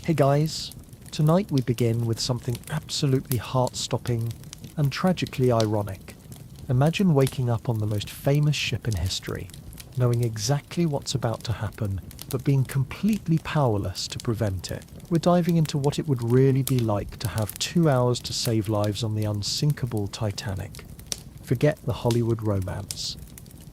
Hey guys, tonight we begin with something absolutely heart-stopping and tragically ironic. Imagine waking up on the most famous ship in history, knowing exactly what's about to happen, but being completely powerless to prevent it. We're diving into what it would really be like to have 2 hours to save lives on the unsinkable Titanic. Forget the Hollywood romance.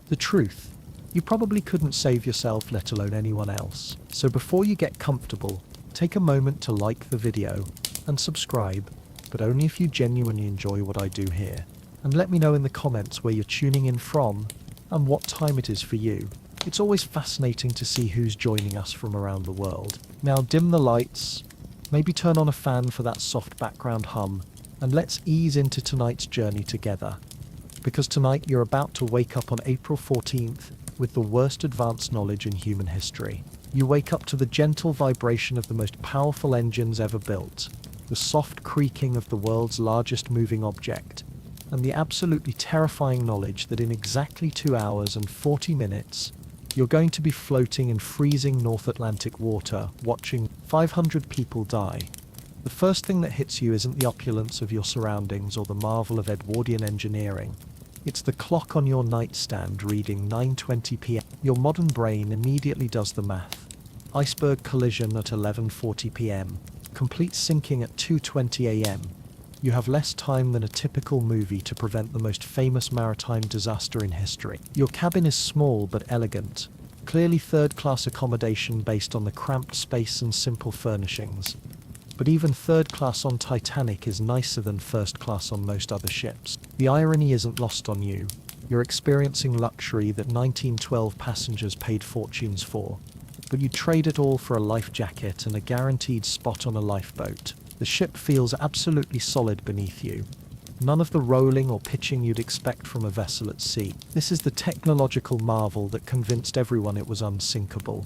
The truth, you probably couldn't save yourself, let alone anyone else. So before you get comfortable, take a moment to like the video and subscribe, but only if you genuinely enjoy what I do here. And let me know in the comments where you're tuning in from and what time it is for you. It's always fascinating to see who's joining us from around the world. Now dim the lights, maybe turn on a fan for that soft background hum, and let's ease into tonight's journey together. Because tonight you're about to wake up on April 14th with the worst advanced knowledge in human history. You wake up to the gentle vibration of the most powerful engines ever built, the soft creaking of the world's largest moving object, and the absolutely terrifying knowledge that in exactly 2 hours and 40 minutes, you're going to be floating in freezing North Atlantic water, watching 500 people die. The first thing that hits you isn't the opulence of your surroundings or the marvel of Edwardian engineering. It's the clock on your nightstand reading 9:20 p.m. Your modern brain immediately does the math. Iceberg collision at 11:40 p.m. Complete sinking at 2:20 a.m. You have less time than a typical movie to prevent the most famous maritime disaster in history. Your cabin is small but elegant, clearly third-class accommodation based on the cramped space and simple furnishings. But even third class on Titanic is nicer than first class on most other ships. The irony isn't lost on you. You're experiencing luxury that 1912 passengers paid fortunes for. But you trade it all for a life jacket and a guaranteed spot on a lifeboat. The ship feels absolutely solid beneath you. None of the rolling or pitching you'd expect from a vessel at sea. This is the technological marvel that convinced everyone it was unsinkable.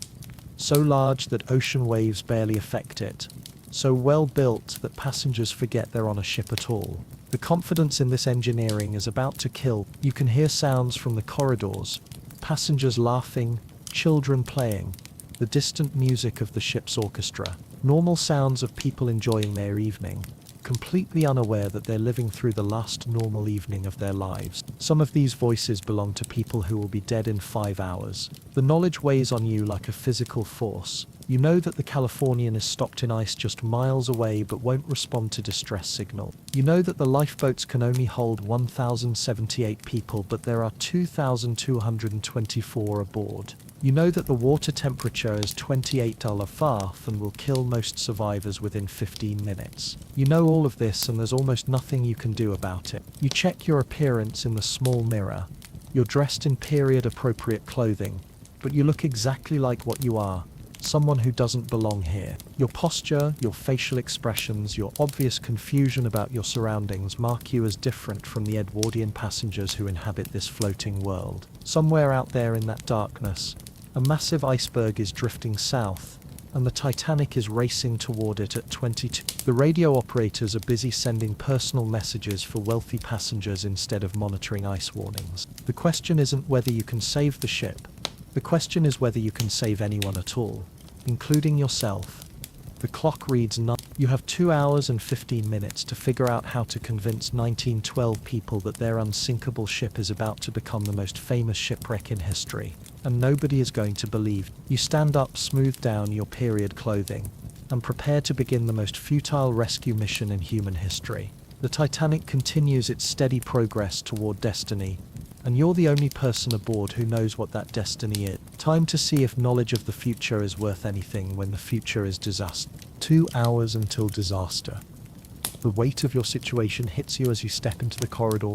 So large that ocean waves barely affect it. So well built that passengers forget they're on a ship at all. The confidence in this engineering is about to kill. You can hear sounds from the corridors, passengers laughing, children playing, the distant music of the ship's orchestra, normal sounds of people enjoying their evening, completely unaware that they're living through the last normal evening of their lives. Some of these voices belong to people who will be dead in 5 hours. The knowledge weighs on you like a physical force. You know that the Californian is stopped in ice just miles away but won't respond to distress signal. You know that the lifeboats can only hold 1,078 people, but there are 2,224 aboard. You know that the water temperature is 28 Fath and will kill most survivors within 15 minutes. You know all of this, and there's almost nothing you can do about it. You check your appearance in the small mirror. You're dressed in period-appropriate clothing, but you look exactly like what you are. Someone who doesn't belong here. Your posture, your facial expressions, your obvious confusion about your surroundings mark you as different from the Edwardian passengers who inhabit this floating world. Somewhere out there in that darkness, a massive iceberg is drifting south, and the Titanic is racing toward it at 22. The radio operators are busy sending personal messages for wealthy passengers instead of monitoring ice warnings. The question isn't whether you can save the ship. The question is whether you can save anyone at all, including yourself. The clock reads 9. You have 2 hours and 15 minutes to figure out how to convince 1912 people that their unsinkable ship is about to become the most famous shipwreck in history. And nobody is going to believe. You stand up, smooth down your period clothing, and prepare to begin the most futile rescue mission in human history. The Titanic continues its steady progress toward destiny, and you're the only person aboard who knows what that destiny is. Time to see if knowledge of the future is worth anything when the future is disaster. 2 hours until disaster. The weight of your situation hits you as you step into the corridor.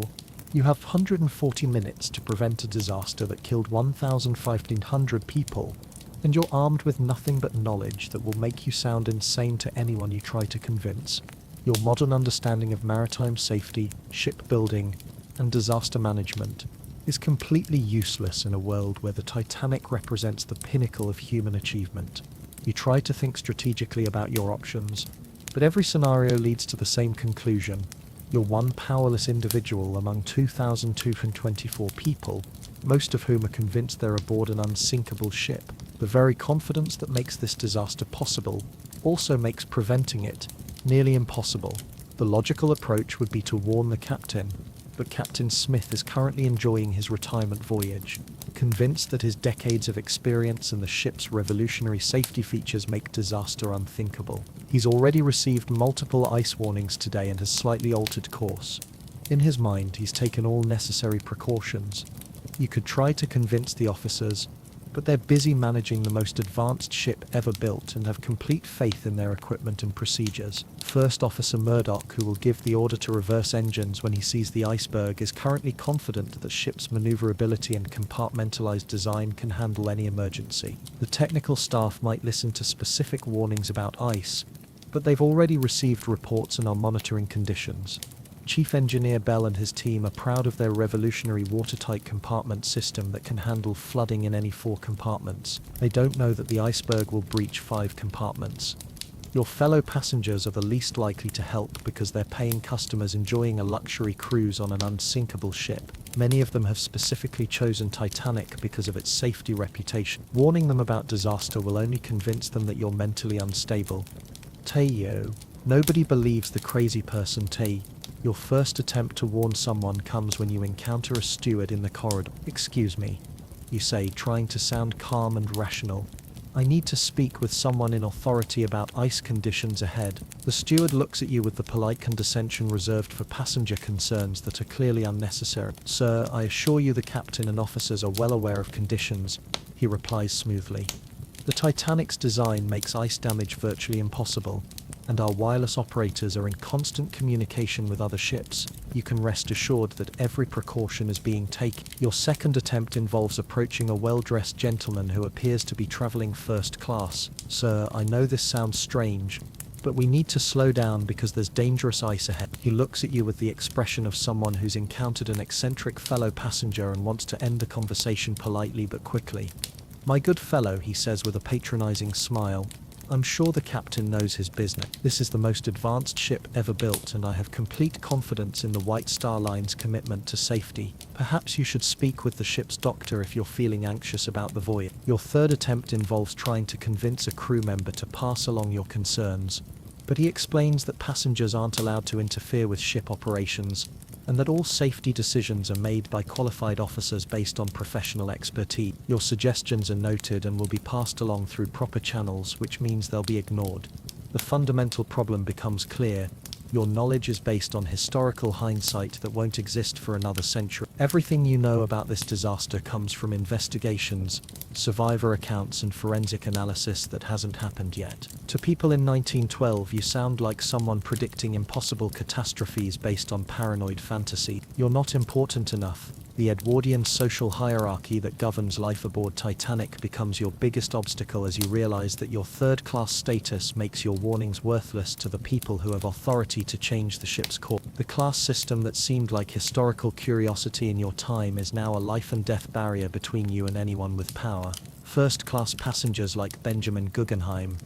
You have 140 minutes to prevent a disaster that killed 1,500 people, and you're armed with nothing but knowledge that will make you sound insane to anyone you try to convince. Your modern understanding of maritime safety, shipbuilding, and disaster management is completely useless in a world where the Titanic represents the pinnacle of human achievement. You try to think strategically about your options, but every scenario leads to the same conclusion. You're one powerless individual among 2,224 people, most of whom are convinced they're aboard an unsinkable ship. The very confidence that makes this disaster possible also makes preventing it nearly impossible. The logical approach would be to warn the captain, but Captain Smith is currently enjoying his retirement voyage, convinced that his decades of experience and the ship's revolutionary safety features make disaster unthinkable. He's already received multiple ice warnings today and has slightly altered course. In his mind, he's taken all necessary precautions. You could try to convince the officers, but they're busy managing the most advanced ship ever built and have complete faith in their equipment and procedures. First Officer Murdoch, who will give the order to reverse engines when he sees the iceberg, is currently confident that the ship's maneuverability and compartmentalized design can handle any emergency. The technical staff might listen to specific warnings about ice, but they've already received reports and are monitoring conditions. Chief Engineer Bell and his team are proud of their revolutionary watertight compartment system that can handle flooding in any 4 compartments. They don't know that the iceberg will breach 5 compartments. Your fellow passengers are the least likely to help because they're paying customers enjoying a luxury cruise on an unsinkable ship. Many of them have specifically chosen Titanic because of its safety reputation. Warning them about disaster will only convince them that you're mentally unstable. Teo. Nobody believes the crazy person Tay. Your first attempt to warn someone comes when you encounter a steward in the corridor. "Excuse me," you say, trying to sound calm and rational. "I need to speak with someone in authority about ice conditions ahead." The steward looks at you with the polite condescension reserved for passenger concerns that are clearly unnecessary. "Sir, I assure you the captain and officers are well aware of conditions," he replies smoothly. "The Titanic's design makes ice damage virtually impossible, and our wireless operators are in constant communication with other ships. You can rest assured that every precaution is being taken." Your second attempt involves approaching a well-dressed gentleman who appears to be traveling first class. "Sir, I know this sounds strange, but we need to slow down because there's dangerous ice ahead." He looks at you with the expression of someone who's encountered an eccentric fellow passenger and wants to end the conversation politely but quickly. "My good fellow," he says with a patronizing smile, "I'm sure the captain knows his business. This is the most advanced ship ever built, and I have complete confidence in the White Star Line's commitment to safety. Perhaps you should speak with the ship's doctor if you're feeling anxious about the voyage." Your third attempt involves trying to convince a crew member to pass along your concerns, but he explains that passengers aren't allowed to interfere with ship operations, and that all safety decisions are made by qualified officers based on professional expertise. Your suggestions are noted and will be passed along through proper channels, which means they'll be ignored. The fundamental problem becomes clear. Your knowledge is based on historical hindsight that won't exist for another century. Everything you know about this disaster comes from investigations, survivor accounts, and forensic analysis that hasn't happened yet. To people in 1912, you sound like someone predicting impossible catastrophes based on paranoid fantasy. You're not important enough. The Edwardian social hierarchy that governs life aboard Titanic becomes your biggest obstacle as you realize that your third-class status makes your warnings worthless to the people who have authority to change the ship's course. The class system that seemed like historical curiosity in your time is now a life-and-death barrier between you and anyone with power. First-class passengers like Benjamin Guggenheim,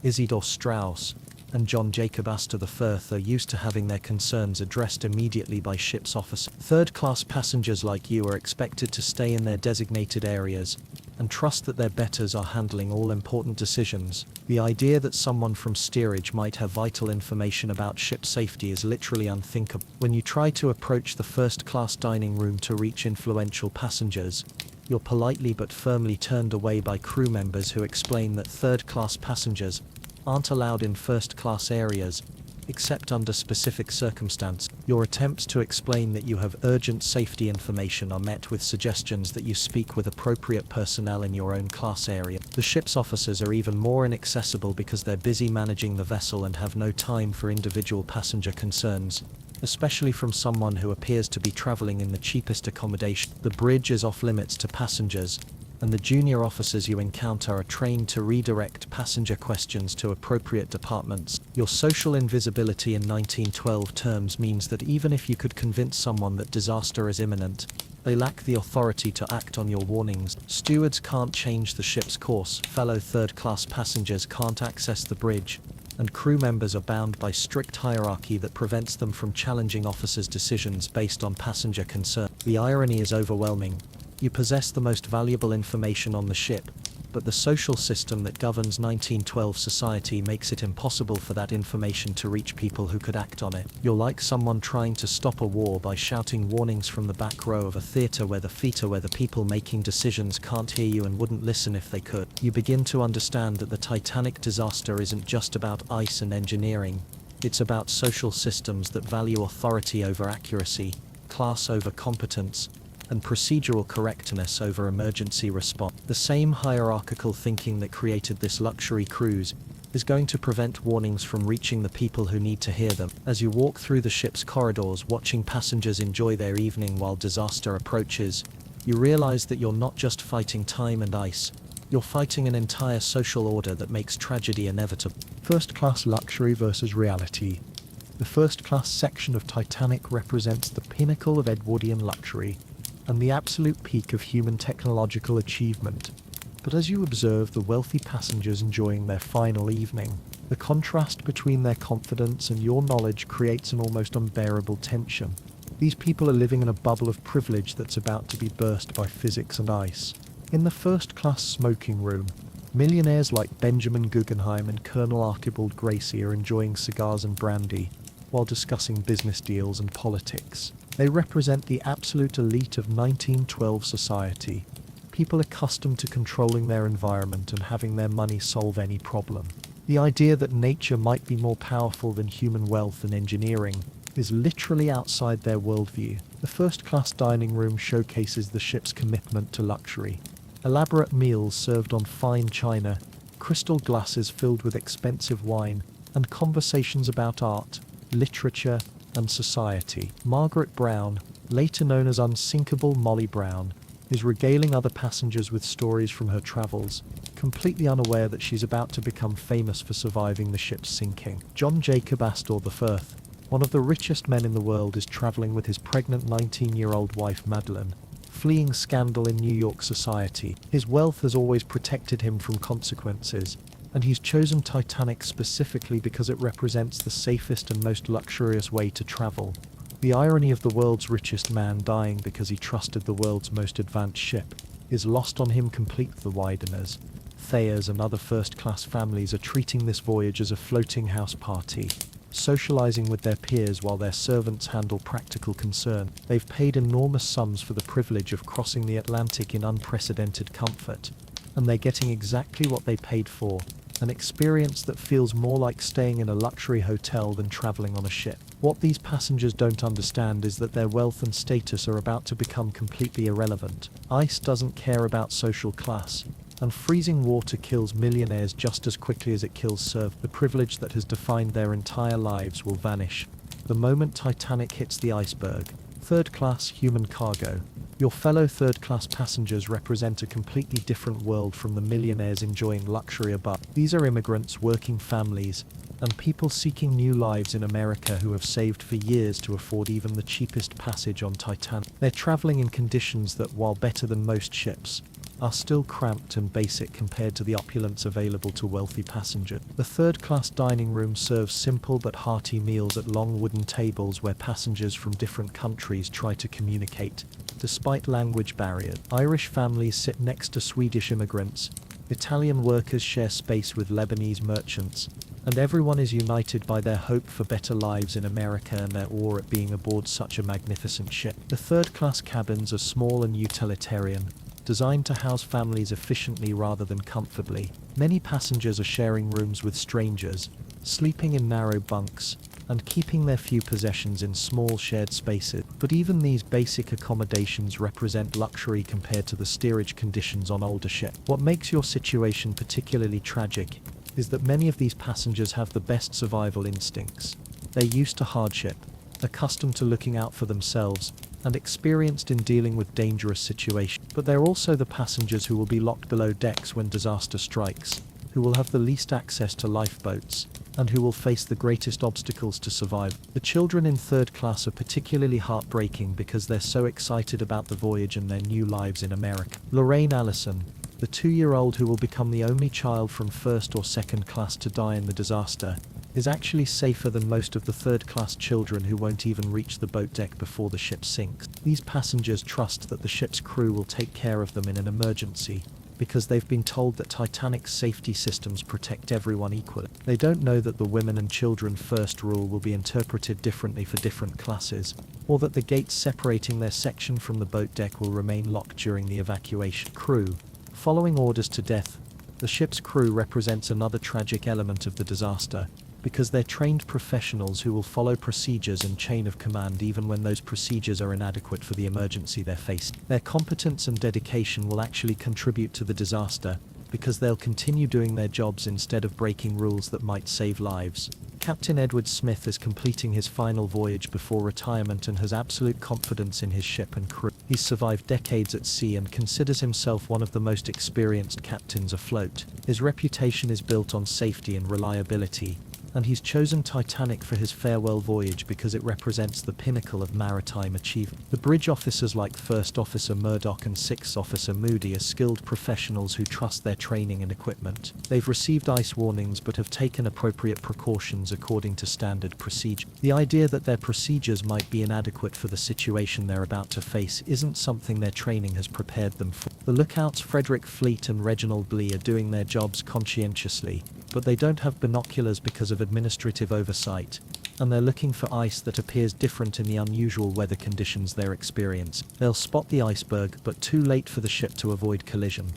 Isidor Strauss, and John Jacob Astor III are used to having their concerns addressed immediately by ship's officers. Third-class passengers like you are expected to stay in their designated areas and trust that their betters are handling all important decisions. The idea that someone from steerage might have vital information about ship safety is literally unthinkable. When you try to approach the first-class dining room to reach influential passengers, you're politely but firmly turned away by crew members who explain that third-class passengers aren't allowed in first-class areas, except under specific circumstances. Your attempts to explain that you have urgent safety information are met with suggestions that you speak with appropriate personnel in your own class area. The ship's officers are even more inaccessible because they're busy managing the vessel and have no time for individual passenger concerns, especially from someone who appears to be traveling in the cheapest accommodation. The bridge is off-limits to passengers, and the junior officers you encounter are trained to redirect passenger questions to appropriate departments. Your social invisibility in 1912 terms means that even if you could convince someone that disaster is imminent, they lack the authority to act on your warnings. Stewards can't change the ship's course, fellow third-class passengers can't access the bridge, and crew members are bound by strict hierarchy that prevents them from challenging officers' decisions based on passenger concern. The irony is overwhelming. You possess the most valuable information on the ship, but the social system that governs 1912 society makes it impossible for that information to reach people who could act on it. You're like someone trying to stop a war by shouting warnings from the back row of a theater where the people making decisions can't hear you and wouldn't listen if they could. You begin to understand that the Titanic disaster isn't just about ice and engineering. It's about social systems that value authority over accuracy, class over competence, and procedural correctness over emergency response. The same hierarchical thinking that created this luxury cruise is going to prevent warnings from reaching the people who need to hear them. As you walk through the ship's corridors watching passengers enjoy their evening while disaster approaches, you realize that you're not just fighting time and ice, you're fighting an entire social order that makes tragedy inevitable. First-class luxury versus reality. The first-class section of Titanic represents the pinnacle of Edwardian luxury and the absolute peak of human technological achievement. But as you observe the wealthy passengers enjoying their final evening, the contrast between their confidence and your knowledge creates an almost unbearable tension. These people are living in a bubble of privilege that's about to be burst by physics and ice. In the first-class smoking room, millionaires like Benjamin Guggenheim and Colonel Archibald Gracie are enjoying cigars and brandy while discussing business deals and politics. They represent the absolute elite of 1912 society, people accustomed to controlling their environment and having their money solve any problem. The idea that nature might be more powerful than human wealth and engineering is literally outside their worldview. The first-class dining room showcases the ship's commitment to luxury. Elaborate meals served on fine china, crystal glasses filled with expensive wine, and conversations about art, literature, and society. Margaret Brown, later known as Unsinkable Molly Brown, is regaling other passengers with stories from her travels, completely unaware that she's about to become famous for surviving the ship's sinking. John Jacob Astor III, one of the richest men in the world, is traveling with his pregnant 19-year-old wife Madeline, fleeing scandal in New York society. His wealth has always protected him from consequences, and he's chosen Titanic specifically because it represents the safest and most luxurious way to travel. The irony of the world's richest man dying because he trusted the world's most advanced ship is lost on him completely. The Wideners, Thayers, and other first-class families are treating this voyage as a floating house party, socializing with their peers while their servants handle practical concern. They've paid enormous sums for the privilege of crossing the Atlantic in unprecedented comfort, and they're getting exactly what they paid for, an experience that feels more like staying in a luxury hotel than traveling on a ship. What these passengers don't understand is that their wealth and status are about to become completely irrelevant. Ice doesn't care about social class, and freezing water kills millionaires just as quickly as it kills serfs. The privilege that has defined their entire lives will vanish the moment Titanic hits the iceberg. Third-class human cargo. Your fellow third-class passengers represent a completely different world from the millionaires enjoying luxury above. These are immigrants, working families, and people seeking new lives in America who have saved for years to afford even the cheapest passage on Titanic. They're traveling in conditions that, while better than most ships, are still cramped and basic compared to the opulence available to wealthy passengers. The third-class dining room serves simple but hearty meals at long wooden tables where passengers from different countries try to communicate, despite language barriers. Irish families sit next to Swedish immigrants, Italian workers share space with Lebanese merchants, and everyone is united by their hope for better lives in America and their awe at being aboard such a magnificent ship. The third-class cabins are small and utilitarian, designed to house families efficiently rather than comfortably. Many passengers are sharing rooms with strangers, sleeping in narrow bunks, and keeping their few possessions in small shared spaces. But even these basic accommodations represent luxury compared to the steerage conditions on older ships. What makes your situation particularly tragic is that many of these passengers have the best survival instincts. They're used to hardship, accustomed to looking out for themselves, and experienced in dealing with dangerous situations. But they're also the passengers who will be locked below decks when disaster strikes, who will have the least access to lifeboats, and who will face the greatest obstacles to survive. The children in third class are particularly heartbreaking because they're so excited about the voyage and their new lives in America. Lorraine Allison, the 2-year-old who will become the only child from first or second class to die in the disaster, is actually safer than most of the third-class children who won't even reach the boat deck before the ship sinks. These passengers trust that the ship's crew will take care of them in an emergency, because they've been told that Titanic's safety systems protect everyone equally. They don't know that the women and children first rule will be interpreted differently for different classes, or that the gates separating their section from the boat deck will remain locked during the evacuation. Crew. Following orders to death, the ship's crew represents another tragic element of the disaster, because they're trained professionals who will follow procedures and chain of command even when those procedures are inadequate for the emergency they're facing. Their competence and dedication will actually contribute to the disaster, because they'll continue doing their jobs instead of breaking rules that might save lives. Captain Edward Smith is completing his final voyage before retirement and has absolute confidence in his ship and crew. He's survived decades at sea and considers himself one of the most experienced captains afloat. His reputation is built on safety and reliability, and he's chosen Titanic for his farewell voyage because it represents the pinnacle of maritime achievement. The bridge officers like First Officer Murdoch and Sixth Officer Moody are skilled professionals who trust their training and equipment. They've received ice warnings but have taken appropriate precautions according to standard procedure. The idea that their procedures might be inadequate for the situation they're about to face isn't something their training has prepared them for. The lookouts Frederick Fleet and Reginald Blee are doing their jobs conscientiously, but they don't have binoculars because of administrative oversight, and they're looking for ice that appears different in the unusual weather conditions they're experiencing. They'll spot the iceberg, but too late for the ship to avoid collision.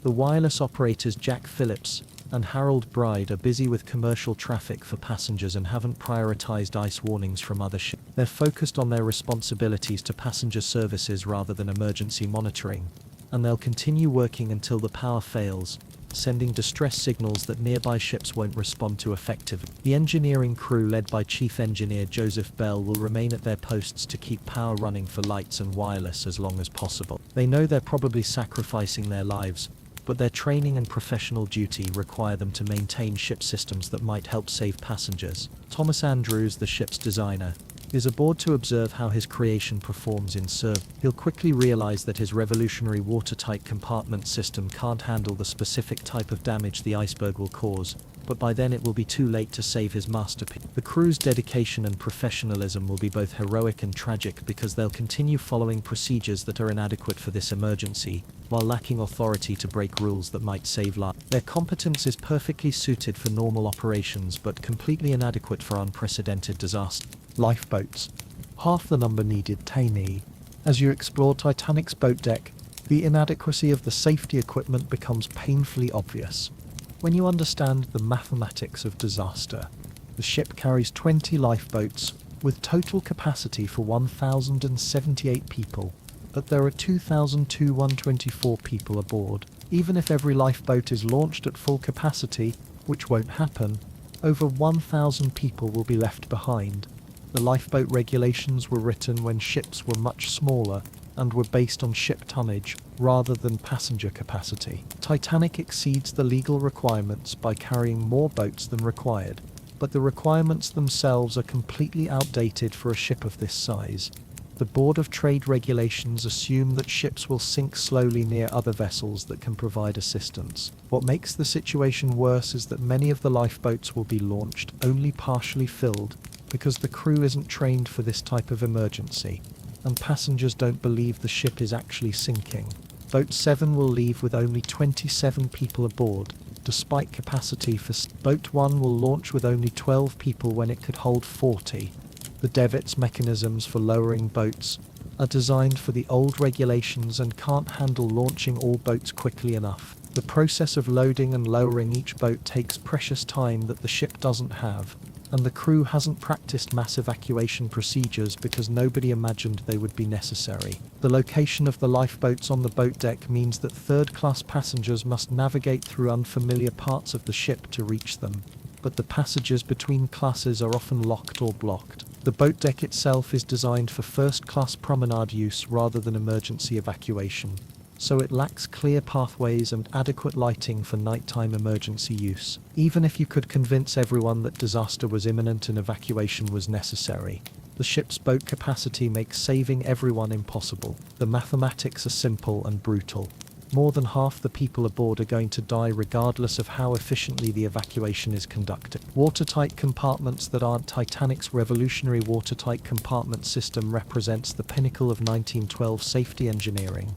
The wireless operators Jack Phillips and Harold Bride are busy with commercial traffic for passengers and haven't prioritized ice warnings from other ships. They're focused on their responsibilities to passenger services rather than emergency monitoring, and they'll continue working until the power fails, sending distress signals that nearby ships won't respond to effectively. The engineering crew led by Chief Engineer Joseph Bell will remain at their posts to keep power running for lights and wireless as long as possible. They know they're probably sacrificing their lives, but their training and professional duty require them to maintain ship systems that might help save passengers. Thomas Andrews, the ship's designer, is aboard to observe how his creation performs in service. He'll quickly realize that his revolutionary watertight compartment system can't handle the specific type of damage the iceberg will cause, but by then it will be too late to save his masterpiece. The crew's dedication and professionalism will be both heroic and tragic because they'll continue following procedures that are inadequate for this emergency, while lacking authority to break rules that might save lives. Their competence is perfectly suited for normal operations but completely inadequate for unprecedented disaster. Lifeboats. Half the number needed. Tiny. As you explore Titanic's boat deck, the inadequacy of the safety equipment becomes painfully obvious. When you understand the mathematics of disaster, the ship carries 20 lifeboats with total capacity for 1,078 people, but there are 2,124 people aboard. Even if every lifeboat is launched at full capacity, which won't happen, over 1,000 people will be left behind. The lifeboat regulations were written when ships were much smaller and were based on ship tonnage rather than passenger capacity. Titanic exceeds the legal requirements by carrying more boats than required, but the requirements themselves are completely outdated for a ship of this size. The Board of Trade regulations assume that ships will sink slowly near other vessels that can provide assistance. What makes the situation worse is that many of the lifeboats will be launched only partially filled because the crew isn't trained for this type of emergency, and passengers don't believe the ship is actually sinking. Boat 7 will leave with only 27 people aboard, despite capacity for Boat 1 will launch with only 12 people when it could hold 40. The Devitt's mechanisms for lowering boats are designed for the old regulations and can't handle launching all boats quickly enough. The process of loading and lowering each boat takes precious time that the ship doesn't have, and the crew hasn't practiced mass evacuation procedures because nobody imagined they would be necessary. The location of the lifeboats on the boat deck means that third-class passengers must navigate through unfamiliar parts of the ship to reach them, but the passages between classes are often locked or blocked. The boat deck itself is designed for first-class promenade use rather than emergency evacuation, so it lacks clear pathways and adequate lighting for nighttime emergency use. Even if you could convince everyone that disaster was imminent and evacuation was necessary, the ship's boat capacity makes saving everyone impossible. The mathematics are simple and brutal. More than half the people aboard are going to die regardless of how efficiently the evacuation is conducted. Watertight compartments that aren't Titanic's revolutionary watertight compartment system represents the pinnacle of 1912 safety engineering.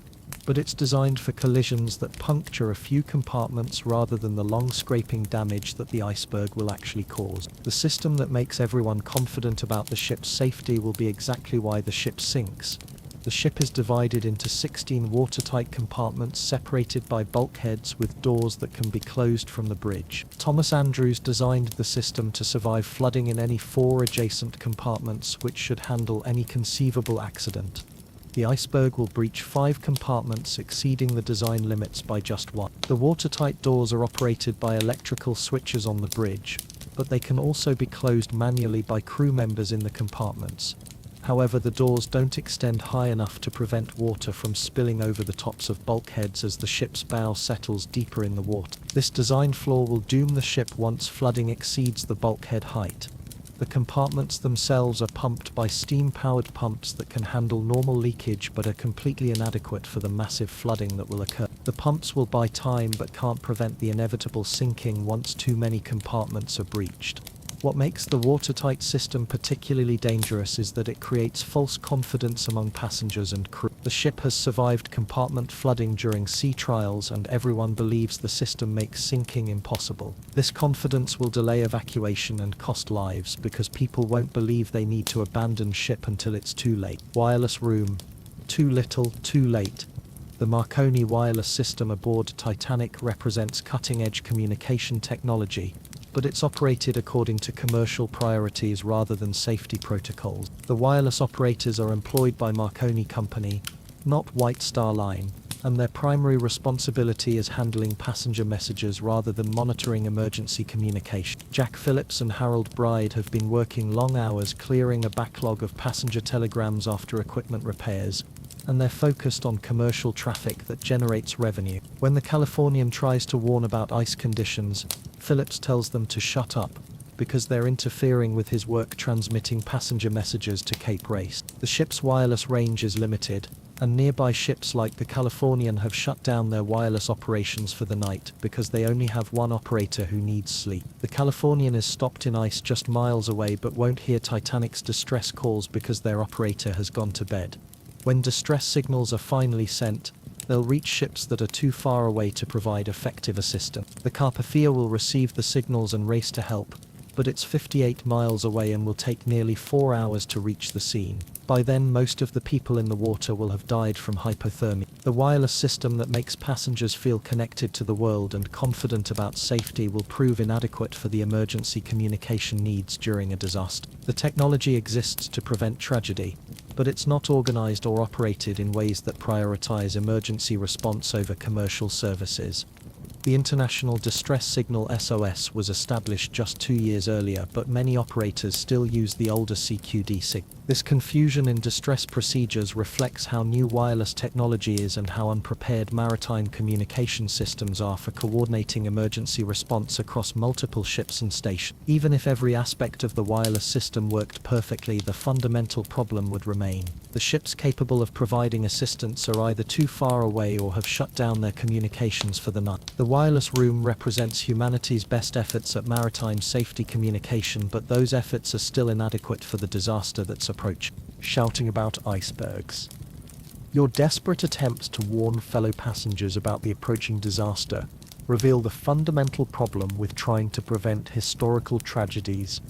but it's designed for collisions that puncture a few compartments rather than the long scraping damage that the iceberg will actually cause. The system that makes everyone confident about the ship's safety will be exactly why the ship sinks. The ship is divided into 16 watertight compartments separated by bulkheads with doors that can be closed from the bridge. Thomas Andrews designed the system to survive flooding in any 4 adjacent compartments, which should handle any conceivable accident. The iceberg will breach 5 compartments, exceeding the design limits by just 1. The watertight doors are operated by electrical switches on the bridge, but they can also be closed manually by crew members in the compartments. However, the doors don't extend high enough to prevent water from spilling over the tops of bulkheads as the ship's bow settles deeper in the water. This design flaw will doom the ship once flooding exceeds the bulkhead height. The compartments themselves are pumped by steam-powered pumps that can handle normal leakage but are completely inadequate for the massive flooding that will occur. The pumps will buy time but can't prevent the inevitable sinking once too many compartments are breached. What makes the watertight system particularly dangerous is that it creates false confidence among passengers and crew. The ship has survived compartment flooding during sea trials, and everyone believes the system makes sinking impossible. This confidence will delay evacuation and cost lives because people won't believe they need to abandon ship until it's too late. Wireless room. Too little, too late. The Marconi wireless system aboard Titanic represents cutting-edge communication technology, but it's operated according to commercial priorities rather than safety protocols. The wireless operators are employed by Marconi Company, not White Star Line, and their primary responsibility is handling passenger messages rather than monitoring emergency communication. Jack Phillips and Harold Bride have been working long hours clearing a backlog of passenger telegrams after equipment repairs, and they're focused on commercial traffic that generates revenue. When the Californian tries to warn about ice conditions, Phillips tells them to shut up, because they're interfering with his work transmitting passenger messages to Cape Race. The ship's wireless range is limited, and nearby ships like the Californian have shut down their wireless operations for the night because they only have one operator who needs sleep. The Californian is stopped in ice just miles away but won't hear Titanic's distress calls because their operator has gone to bed. When distress signals are finally sent, they'll reach ships that are too far away to provide effective assistance. The Carpathia will receive the signals and race to help, but it's 58 miles away and will take nearly 4 hours to reach the scene. By then, most of the people in the water will have died from hypothermia. The wireless system that makes passengers feel connected to the world and confident about safety will prove inadequate for the emergency communication needs during a disaster. The technology exists to prevent tragedy, but it's not organized or operated in ways that prioritize emergency response over commercial services. The International Distress Signal SOS was established just 2 years earlier, but many operators still use the older CQD signal. This confusion in distress procedures reflects how new wireless technology is and how unprepared maritime communication systems are for coordinating emergency response across multiple ships and stations. Even if every aspect of the wireless system worked perfectly, the fundamental problem would remain. The ships capable of providing assistance are either too far away or have shut down their communications for the night. The wireless room represents humanity's best efforts at maritime safety communication, but those efforts are still inadequate for the disaster that's approaching. Shouting about icebergs. Your desperate attempts to warn fellow passengers about the approaching disaster reveal the fundamental problem with trying to prevent historical tragedies.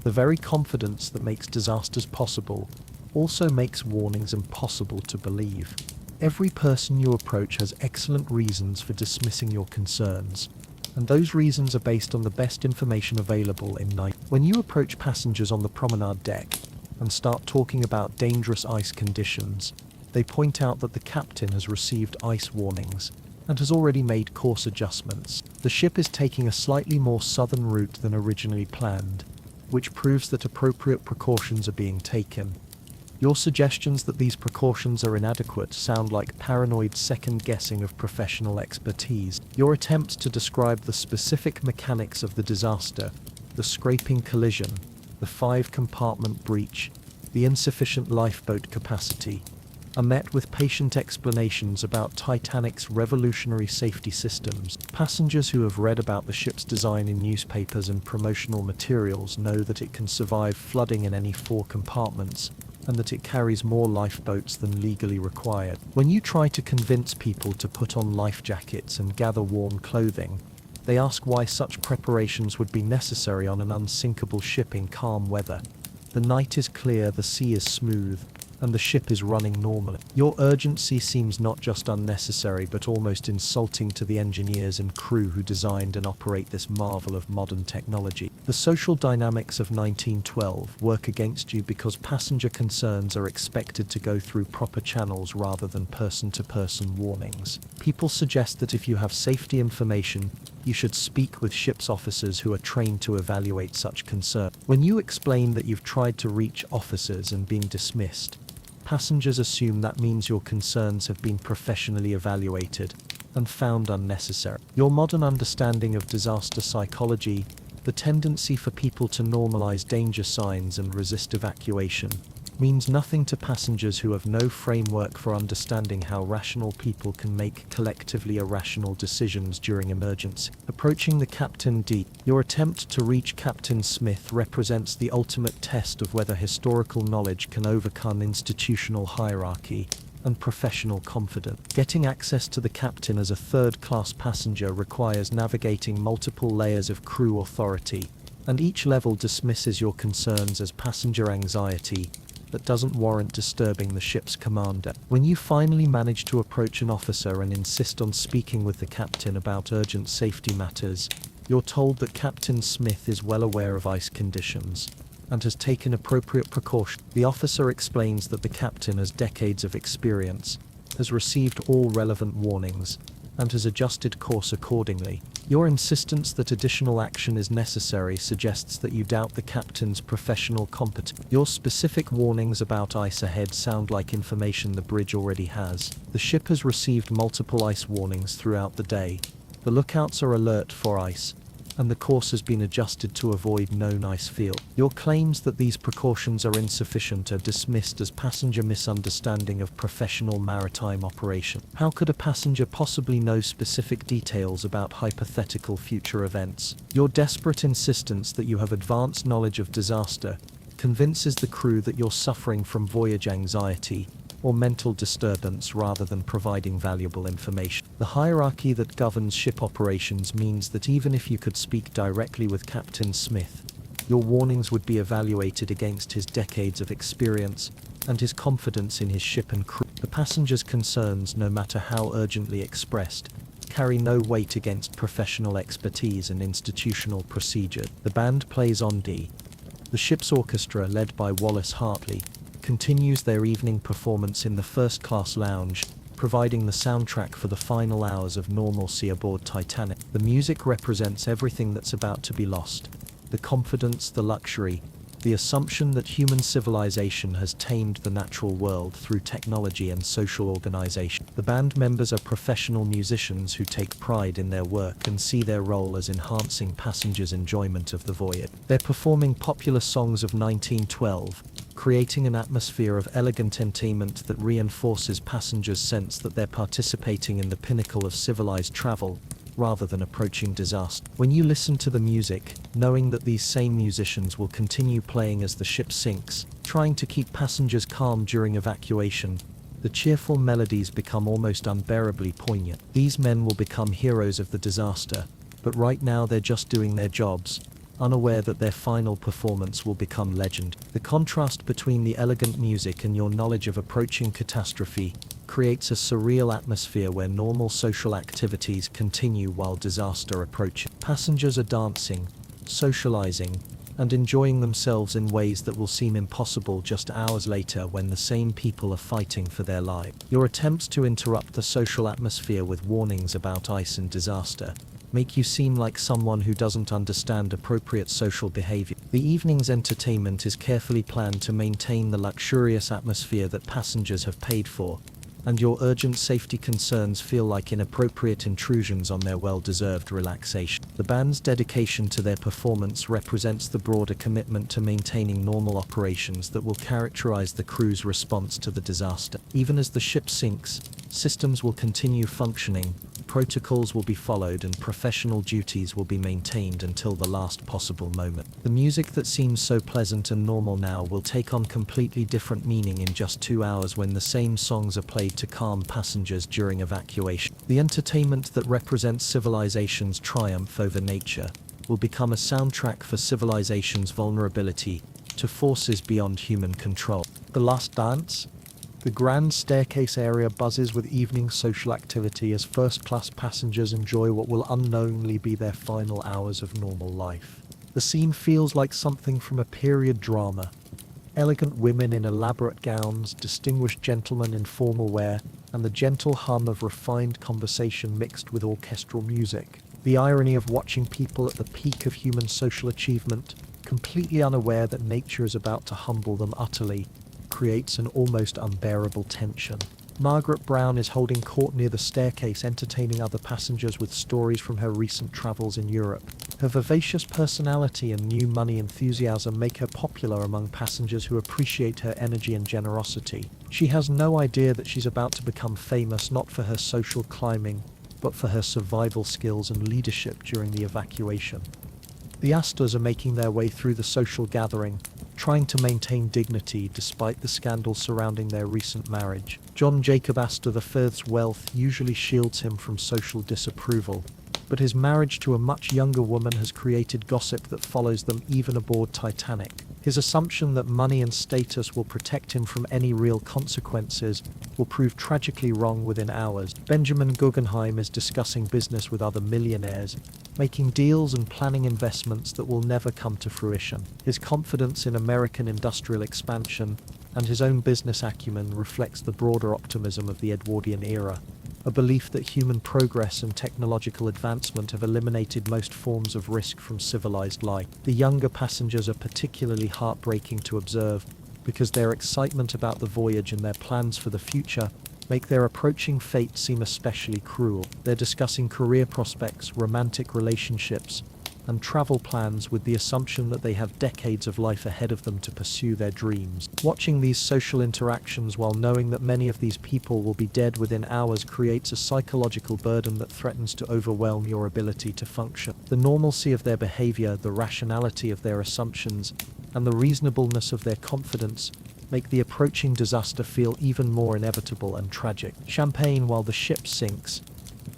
The very confidence that makes disasters possible also makes warnings impossible to believe. Every person you approach has excellent reasons for dismissing your concerns, and those reasons are based on the best information available in night. When you approach passengers on the promenade deck and start talking about dangerous ice conditions, they point out that the captain has received ice warnings and has already made course adjustments. The ship is taking a slightly more southern route than originally planned, which proves that appropriate precautions are being taken. Your suggestions that these precautions are inadequate sound like paranoid second-guessing of professional expertise. Your attempts to describe the specific mechanics of the disaster, the scraping collision, the 5-compartment breach, the insufficient lifeboat capacity, are met with patient explanations about Titanic's revolutionary safety systems. Passengers who have read about the ship's design in newspapers and promotional materials know that it can survive flooding in any 4 compartments, and that it carries more lifeboats than legally required. When you try to convince people to put on life jackets and gather warm clothing, they ask why such preparations would be necessary on an unsinkable ship in calm weather. The night is clear, the sea is smooth, and the ship is running normally. Your urgency seems not just unnecessary but almost insulting to the engineers and crew who designed and operate this marvel of modern technology. The social dynamics of 1912 work against you because passenger concerns are expected to go through proper channels rather than person-to-person warnings. People suggest that if you have safety information, you should speak with ship's officers who are trained to evaluate such concern. When you explain that you've tried to reach officers and been dismissed, passengers assume that means your concerns have been professionally evaluated and found unnecessary. Your modern understanding of disaster psychology, the tendency for people to normalize danger signs and resist evacuation, means nothing to passengers who have no framework for understanding how rational people can make collectively irrational decisions during emergency. Approaching the Captain D. Your attempt to reach Captain Smith represents the ultimate test of whether historical knowledge can overcome institutional hierarchy and professional confidence. Getting access to the captain as a third-class passenger requires navigating multiple layers of crew authority, and each level dismisses your concerns as passenger anxiety that doesn't warrant disturbing the ship's commander. When you finally manage to approach an officer and insist on speaking with the captain about urgent safety matters, you're told that Captain Smith is well aware of ice conditions and has taken appropriate precautions. The officer explains that the captain has decades of experience, has received all relevant warnings, and has adjusted course accordingly. Your insistence that additional action is necessary suggests that you doubt the captain's professional competence. Your specific warnings about ice ahead sound like information the bridge already has. The ship has received multiple ice warnings throughout the day. The lookouts are alert for ice, and the course has been adjusted to avoid known ice field. Your claims that these precautions are insufficient are dismissed as passenger misunderstanding of professional maritime operation. How could a passenger possibly know specific details about hypothetical future events? Your desperate insistence that you have advanced knowledge of disaster convinces the crew that you're suffering from voyage anxiety or mental disturbance rather than providing valuable information. The hierarchy that governs ship operations means that even if you could speak directly with Captain Smith, your warnings would be evaluated against his decades of experience and his confidence in his ship and crew. The passenger's concerns, no matter how urgently expressed, carry no weight against professional expertise and institutional procedure. The band plays on D. The ship's orchestra, led by Wallace Hartley, continues their evening performance in the first-class lounge, providing the soundtrack for the final hours of normalcy aboard Titanic. The music represents everything that's about to be lost: the confidence, the luxury, the assumption that human civilization has tamed the natural world through technology and social organization. The band members are professional musicians who take pride in their work and see their role as enhancing passengers' enjoyment of the voyage. They're performing popular songs of 1912, creating an atmosphere of elegant entertainment that reinforces passengers' sense that they're participating in the pinnacle of civilized travel, rather than approaching disaster. When you listen to the music, knowing that these same musicians will continue playing as the ship sinks, trying to keep passengers calm during evacuation, the cheerful melodies become almost unbearably poignant. These men will become heroes of the disaster, but right now they're just doing their jobs, unaware that their final performance will become legend. The contrast between the elegant music and your knowledge of approaching catastrophe creates a surreal atmosphere where normal social activities continue while disaster approaches. Passengers are dancing, socializing, and enjoying themselves in ways that will seem impossible just hours later when the same people are fighting for their lives. Your attempts to interrupt the social atmosphere with warnings about ice and disaster make you seem like someone who doesn't understand appropriate social behavior. The evening's entertainment is carefully planned to maintain the luxurious atmosphere that passengers have paid for, and your urgent safety concerns feel like inappropriate intrusions on their well-deserved relaxation. The band's dedication to their performance represents the broader commitment to maintaining normal operations that will characterize the crew's response to the disaster. Even as the ship sinks, Systems will continue functioning, protocols will be followed, and professional duties will be maintained until the last possible moment. The music that seems so pleasant and normal now will take on completely different meaning in just 2 hours when the same songs are played to calm passengers during evacuation. The entertainment that represents civilization's triumph over nature will become a soundtrack for civilization's vulnerability to forces beyond human control. The Last Dance? The grand staircase area buzzes with evening social activity as first-class passengers enjoy what will unknowingly be their final hours of normal life. The scene feels like something from a period drama. Elegant women in elaborate gowns, distinguished gentlemen in formal wear, and the gentle hum of refined conversation mixed with orchestral music. The irony of watching people at the peak of human social achievement, completely unaware that nature is about to humble them utterly, creates an almost unbearable tension. Margaret Brown is holding court near the staircase, entertaining other passengers with stories from her recent travels in Europe. Her vivacious personality and new money enthusiasm make her popular among passengers who appreciate her energy and generosity. She has no idea that she's about to become famous not for her social climbing, but for her survival skills and leadership during the evacuation. The Astors are making their way through the social gathering, trying to maintain dignity despite the scandal surrounding their recent marriage. John Jacob Astor V's wealth usually shields him from social disapproval, but his marriage to a much younger woman has created gossip that follows them even aboard Titanic. His assumption that money and status will protect him from any real consequences will prove tragically wrong within hours. Benjamin Guggenheim is discussing business with other millionaires, making deals and planning investments that will never come to fruition. His confidence in American industrial expansion and his own business acumen reflects the broader optimism of the Edwardian era, a belief that human progress and technological advancement have eliminated most forms of risk from civilized life. The younger passengers are particularly heartbreaking to observe because their excitement about the voyage and their plans for the future make their approaching fate seem especially cruel. They're discussing career prospects, romantic relationships, and travel plans with the assumption that they have decades of life ahead of them to pursue their dreams. Watching these social interactions while knowing that many of these people will be dead within hours creates a psychological burden that threatens to overwhelm your ability to function. The normalcy of their behavior, the rationality of their assumptions, and the reasonableness of their confidence make the approaching disaster feel even more inevitable and tragic. Champagne while the ship sinks.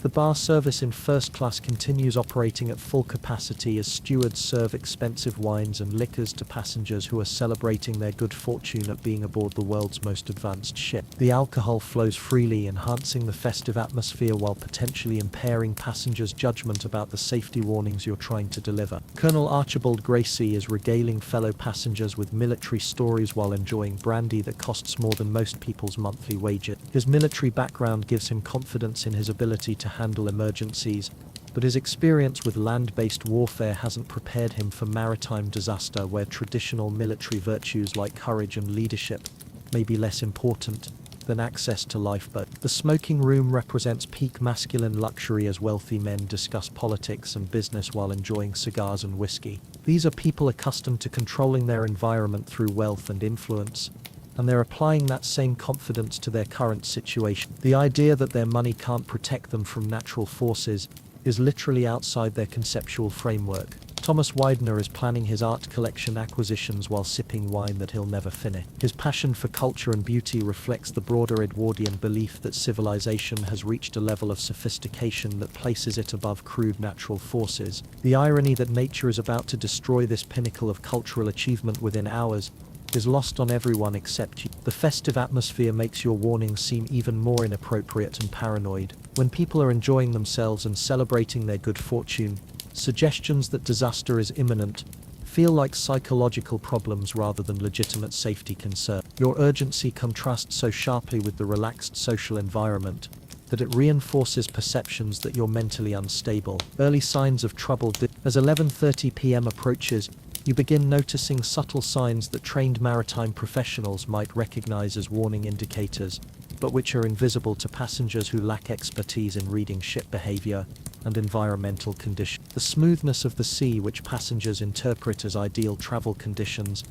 The bar service in first class continues operating at full capacity as stewards serve expensive wines and liquors to passengers who are celebrating their good fortune at being aboard the world's most advanced ship. The alcohol flows freely, enhancing the festive atmosphere while potentially impairing passengers' judgment about the safety warnings you're trying to deliver. Colonel Archibald Gracie is regaling fellow passengers with military stories while enjoying brandy that costs more than most people's monthly wages. His military background gives him confidence in his ability to handle emergencies, but his experience with land-based warfare hasn't prepared him for maritime disaster where traditional military virtues like courage and leadership may be less important than access to lifeboat. The smoking room represents peak masculine luxury as wealthy men discuss politics and business while enjoying cigars and whiskey. These are people accustomed to controlling their environment through wealth and influence, and they're applying that same confidence to their current situation. The idea that their money can't protect them from natural forces is literally outside their conceptual framework. Thomas Widener is planning his art collection acquisitions while sipping wine that he'll never finish. His passion for culture and beauty reflects the broader Edwardian belief that civilization has reached a level of sophistication that places it above crude natural forces. The irony that nature is about to destroy this pinnacle of cultural achievement within hours is lost on everyone except you. The festive atmosphere makes your warnings seem even more inappropriate and paranoid. When people are enjoying themselves and celebrating their good fortune, suggestions that disaster is imminent feel like psychological problems rather than legitimate safety concerns. Your urgency contrasts so sharply with the relaxed social environment that it reinforces perceptions that you're mentally unstable. Early signs of trouble. As 11:30 p.m. approaches, you begin noticing subtle signs that trained maritime professionals might recognize as warning indicators, but which are invisible to passengers who lack expertise in reading ship behavior and environmental conditions. The smoothness of the sea, which passengers interpret as ideal travel conditions,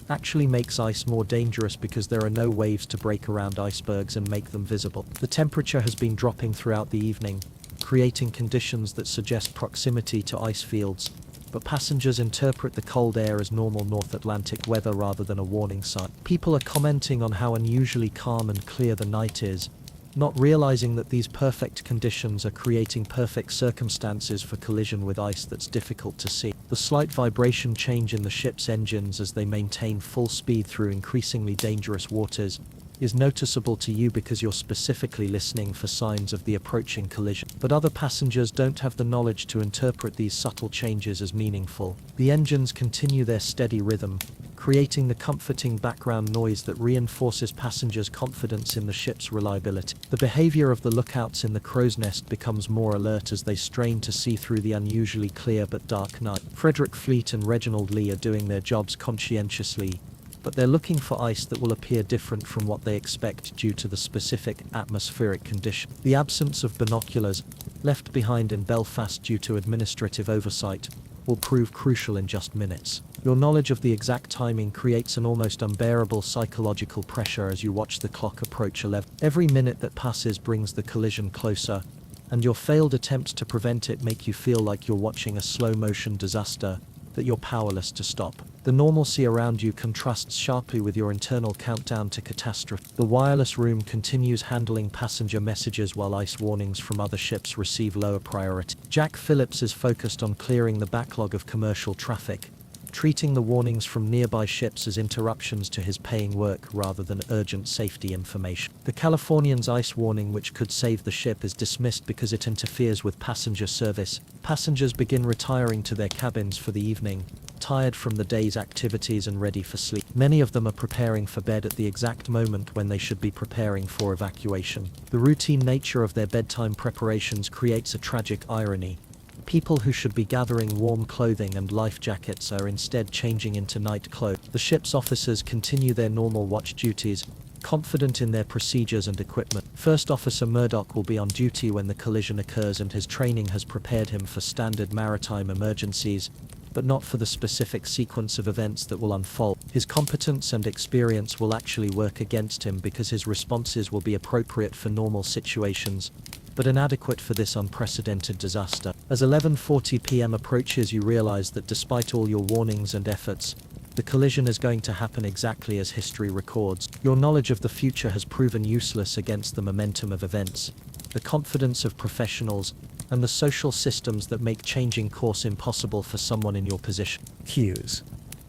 actually makes ice more dangerous because there are no waves to break around icebergs and make them visible. The temperature has been dropping throughout the evening, creating conditions that suggest proximity to ice fields, but passengers interpret the cold air as normal North Atlantic weather rather than a warning sign. People are commenting on how unusually calm and clear the night is, not realizing that these perfect conditions are creating perfect circumstances for collision with ice that's difficult to see. The slight vibration change in the ship's engines as they maintain full speed through increasingly dangerous waters is noticeable to you because you're specifically listening for signs of the approaching collision. But other passengers don't have the knowledge to interpret these subtle changes as meaningful. The engines continue their steady rhythm, creating the comforting background noise that reinforces passengers' confidence in the ship's reliability. The behavior of the lookouts in the crow's nest becomes more alert as they strain to see through the unusually clear but dark night. Frederick Fleet and Reginald Lee are doing their jobs conscientiously, but they're looking for ice that will appear different from what they expect due to the specific atmospheric condition. The absence of binoculars, left behind in Belfast due to administrative oversight, will prove crucial in just minutes. Your knowledge of the exact timing creates an almost unbearable psychological pressure as you watch the clock approach 11. Every minute that passes brings the collision closer, and your failed attempts to prevent it make you feel like you're watching a slow-motion disaster that you're powerless to stop. The normalcy around you contrasts sharply with your internal countdown to catastrophe. The wireless room continues handling passenger messages while ice warnings from other ships receive lower priority. Jack Phillips is focused on clearing the backlog of commercial traffic, treating the warnings from nearby ships as interruptions to his paying work rather than urgent safety information. The Californian's ice warning, which could save the ship, is dismissed because it interferes with passenger service. Passengers begin retiring to their cabins for the evening, tired from the day's activities and ready for sleep. Many of them are preparing for bed at the exact moment when they should be preparing for evacuation. The routine nature of their bedtime preparations creates a tragic irony. People who should be gathering warm clothing and life jackets are instead changing into night clothes. The ship's officers continue their normal watch duties, confident in their procedures and equipment. First Officer Murdoch will be on duty when the collision occurs, and his training has prepared him for standard maritime emergencies, but not for the specific sequence of events that will unfold. His competence and experience will actually work against him because his responses will be appropriate for normal situations, but inadequate for this unprecedented disaster. As 11:40 p.m. approaches, you realize that despite all your warnings and efforts, the collision is going to happen exactly as history records. Your knowledge of the future has proven useless against the momentum of events, the confidence of professionals, and the social systems that make changing course impossible for someone in your position. Cues.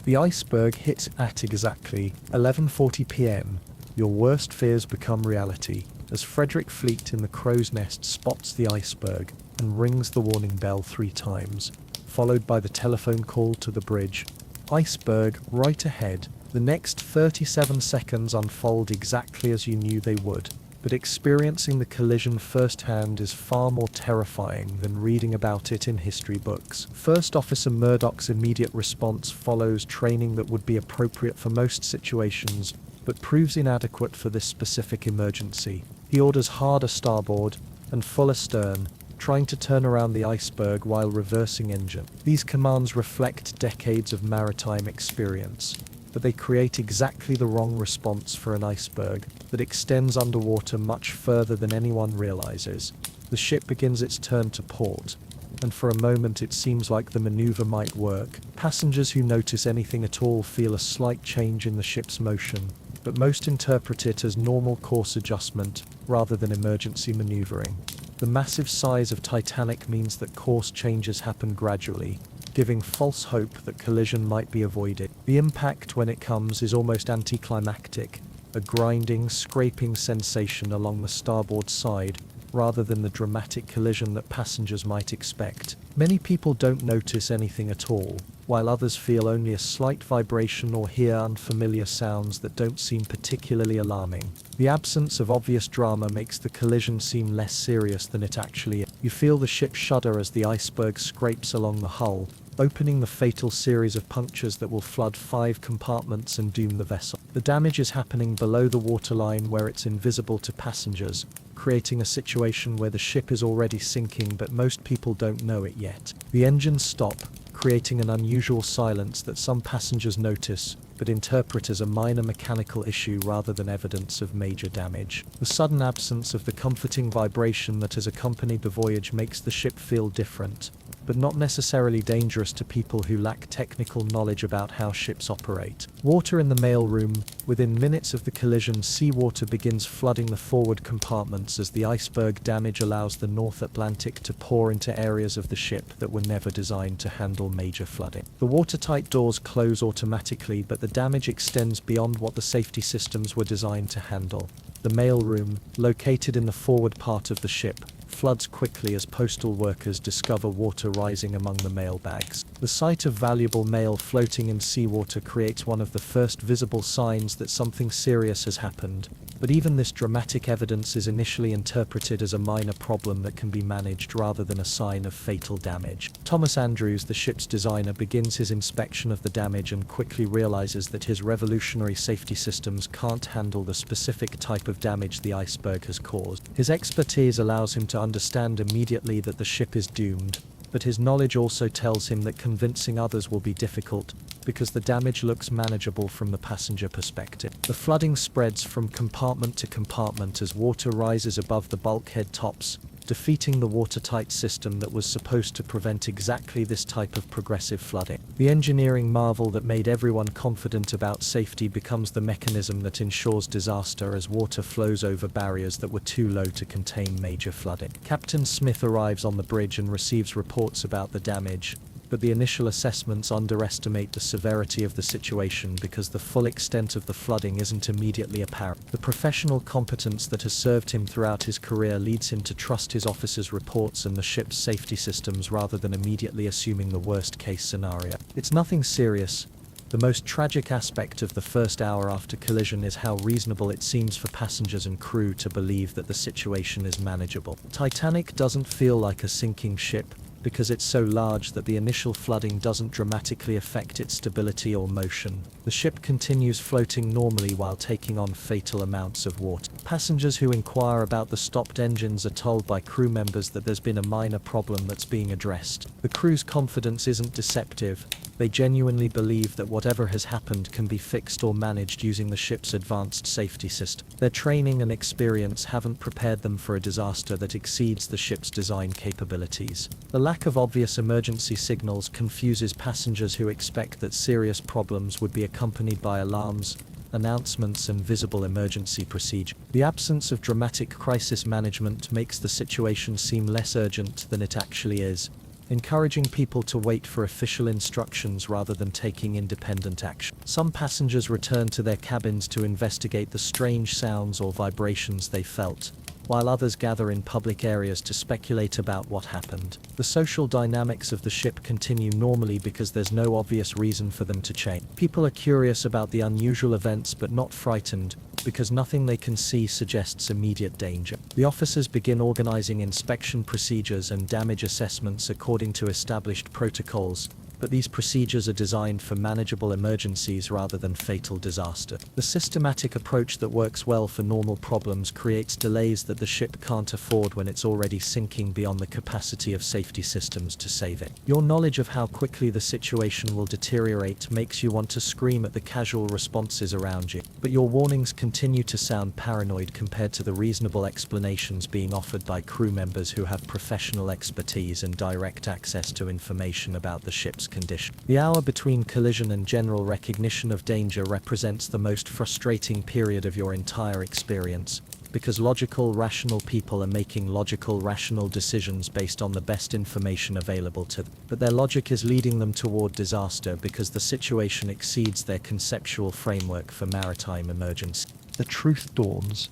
The iceberg hits at exactly 11:40 p.m. Your worst fears become reality as Frederick Fleet in the crow's nest spots the iceberg and rings the warning bell 3 times, followed by the telephone call to the bridge. Iceberg right ahead. The next 37 seconds unfold exactly as you knew they would, but experiencing the collision firsthand is far more terrifying than reading about it in history books. First Officer Murdoch's immediate response follows training that would be appropriate for most situations, but proves inadequate for this specific emergency. He orders hard starboard and full astern, trying to turn around the iceberg while reversing engine. These commands reflect decades of maritime experience, but they create exactly the wrong response for an iceberg that extends underwater much further than anyone realizes. The ship begins its turn to port, and for a moment it seems like the maneuver might work. Passengers who notice anything at all feel a slight change in the ship's motion, but most interpret it as normal course adjustment rather than emergency maneuvering. The massive size of Titanic means that course changes happen gradually, giving false hope that collision might be avoided. The impact, when it comes, is almost anticlimactic, a grinding, scraping sensation along the starboard side, rather than the dramatic collision that passengers might expect. Many people don't notice anything at all, while others feel only a slight vibration or hear unfamiliar sounds that don't seem particularly alarming. The absence of obvious drama makes the collision seem less serious than it actually is. You feel the ship shudder as the iceberg scrapes along the hull, opening the fatal series of punctures that will flood 5 compartments and doom the vessel. The damage is happening below the waterline where it's invisible to passengers, creating a situation where the ship is already sinking but most people don't know it yet. The engines stop, creating an unusual silence that some passengers notice but interpret as a minor mechanical issue rather than evidence of major damage. The sudden absence of the comforting vibration that has accompanied the voyage makes the ship feel different, but not necessarily dangerous to people who lack technical knowledge about how ships operate. Water in the mailroom. Within minutes of the collision, seawater begins flooding the forward compartments as the iceberg damage allows the North Atlantic to pour into areas of the ship that were never designed to handle major flooding. The watertight doors close automatically, but the damage extends beyond what the safety systems were designed to handle. The mailroom, located in the forward part of the ship, floods quickly as postal workers discover water rising among the mail bags. The sight of valuable mail floating in seawater creates one of the first visible signs that something serious has happened, but even this dramatic evidence is initially interpreted as a minor problem that can be managed rather than a sign of fatal damage. Thomas Andrews, the ship's designer, begins his inspection of the damage and quickly realizes that his revolutionary safety systems can't handle the specific type of damage the iceberg has caused. His expertise allows him to understand immediately that the ship is doomed, but his knowledge also tells him that convincing others will be difficult, because the damage looks manageable from the passenger perspective. The flooding spreads from compartment to compartment as water rises above the bulkhead tops, defeating the watertight system that was supposed to prevent exactly this type of progressive flooding. The engineering marvel that made everyone confident about safety becomes the mechanism that ensures disaster as water flows over barriers that were too low to contain major flooding. Captain Smith arrives on the bridge and receives reports about the damage, but the initial assessments underestimate the severity of the situation because the full extent of the flooding isn't immediately apparent. The professional competence that has served him throughout his career leads him to trust his officers' reports and the ship's safety systems rather than immediately assuming the worst-case scenario. It's nothing serious. The most tragic aspect of the first hour after collision is how reasonable it seems for passengers and crew to believe that the situation is manageable. Titanic doesn't feel like a sinking ship, because it's so large that the initial flooding doesn't dramatically affect its stability or motion. The ship continues floating normally while taking on fatal amounts of water. Passengers who inquire about the stopped engines are told by crew members that there's been a minor problem that's being addressed. The crew's confidence isn't deceptive. They genuinely believe that whatever has happened can be fixed or managed using the ship's advanced safety system. Their training and experience haven't prepared them for a disaster that exceeds the ship's design capabilities. The lack of obvious emergency signals confuses passengers who expect that serious problems would be accompanied by alarms, announcements and visible emergency procedure. The absence of dramatic crisis management makes the situation seem less urgent than it actually is, encouraging people to wait for official instructions rather than taking independent action. Some passengers return to their cabins to investigate the strange sounds or vibrations they felt, while others gather in public areas to speculate about what happened. The social dynamics of the ship continue normally because there's no obvious reason for them to change. People are curious about the unusual events but not frightened, because nothing they can see suggests immediate danger. The officers begin organizing inspection procedures and damage assessments according to established protocols, but these procedures are designed for manageable emergencies rather than fatal disaster. The systematic approach that works well for normal problems creates delays that the ship can't afford when it's already sinking beyond the capacity of safety systems to save it. Your knowledge of how quickly the situation will deteriorate makes you want to scream at the casual responses around you, but your warnings continue to sound paranoid compared to the reasonable explanations being offered by crew members who have professional expertise and direct access to information about the ship's condition. The hour between collision and general recognition of danger represents the most frustrating period of your entire experience, because logical, rational people are making logical, rational decisions based on the best information available to them. But their logic is leading them toward disaster because the situation exceeds their conceptual framework for maritime emergency. The truth dawns.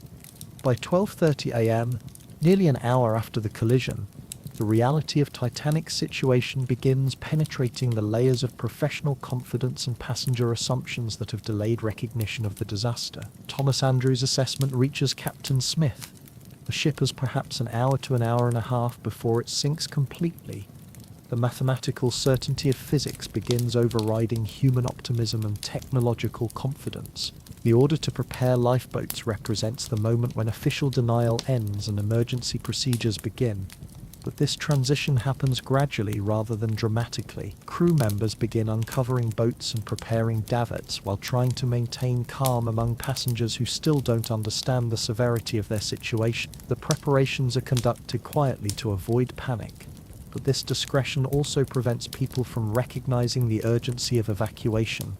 By 12:30 a.m., nearly an hour after the collision, the reality of Titanic's situation begins penetrating the layers of professional confidence and passenger assumptions that have delayed recognition of the disaster. Thomas Andrews' assessment reaches Captain Smith. The ship is perhaps an hour to an hour and a half before it sinks completely. The mathematical certainty of physics begins overriding human optimism and technological confidence. The order to prepare lifeboats represents the moment when official denial ends and emergency procedures begin. But this transition happens gradually rather than dramatically. Crew members begin uncovering boats and preparing davits while trying to maintain calm among passengers who still don't understand the severity of their situation. The preparations are conducted quietly to avoid panic, but this discretion also prevents people from recognizing the urgency of evacuation.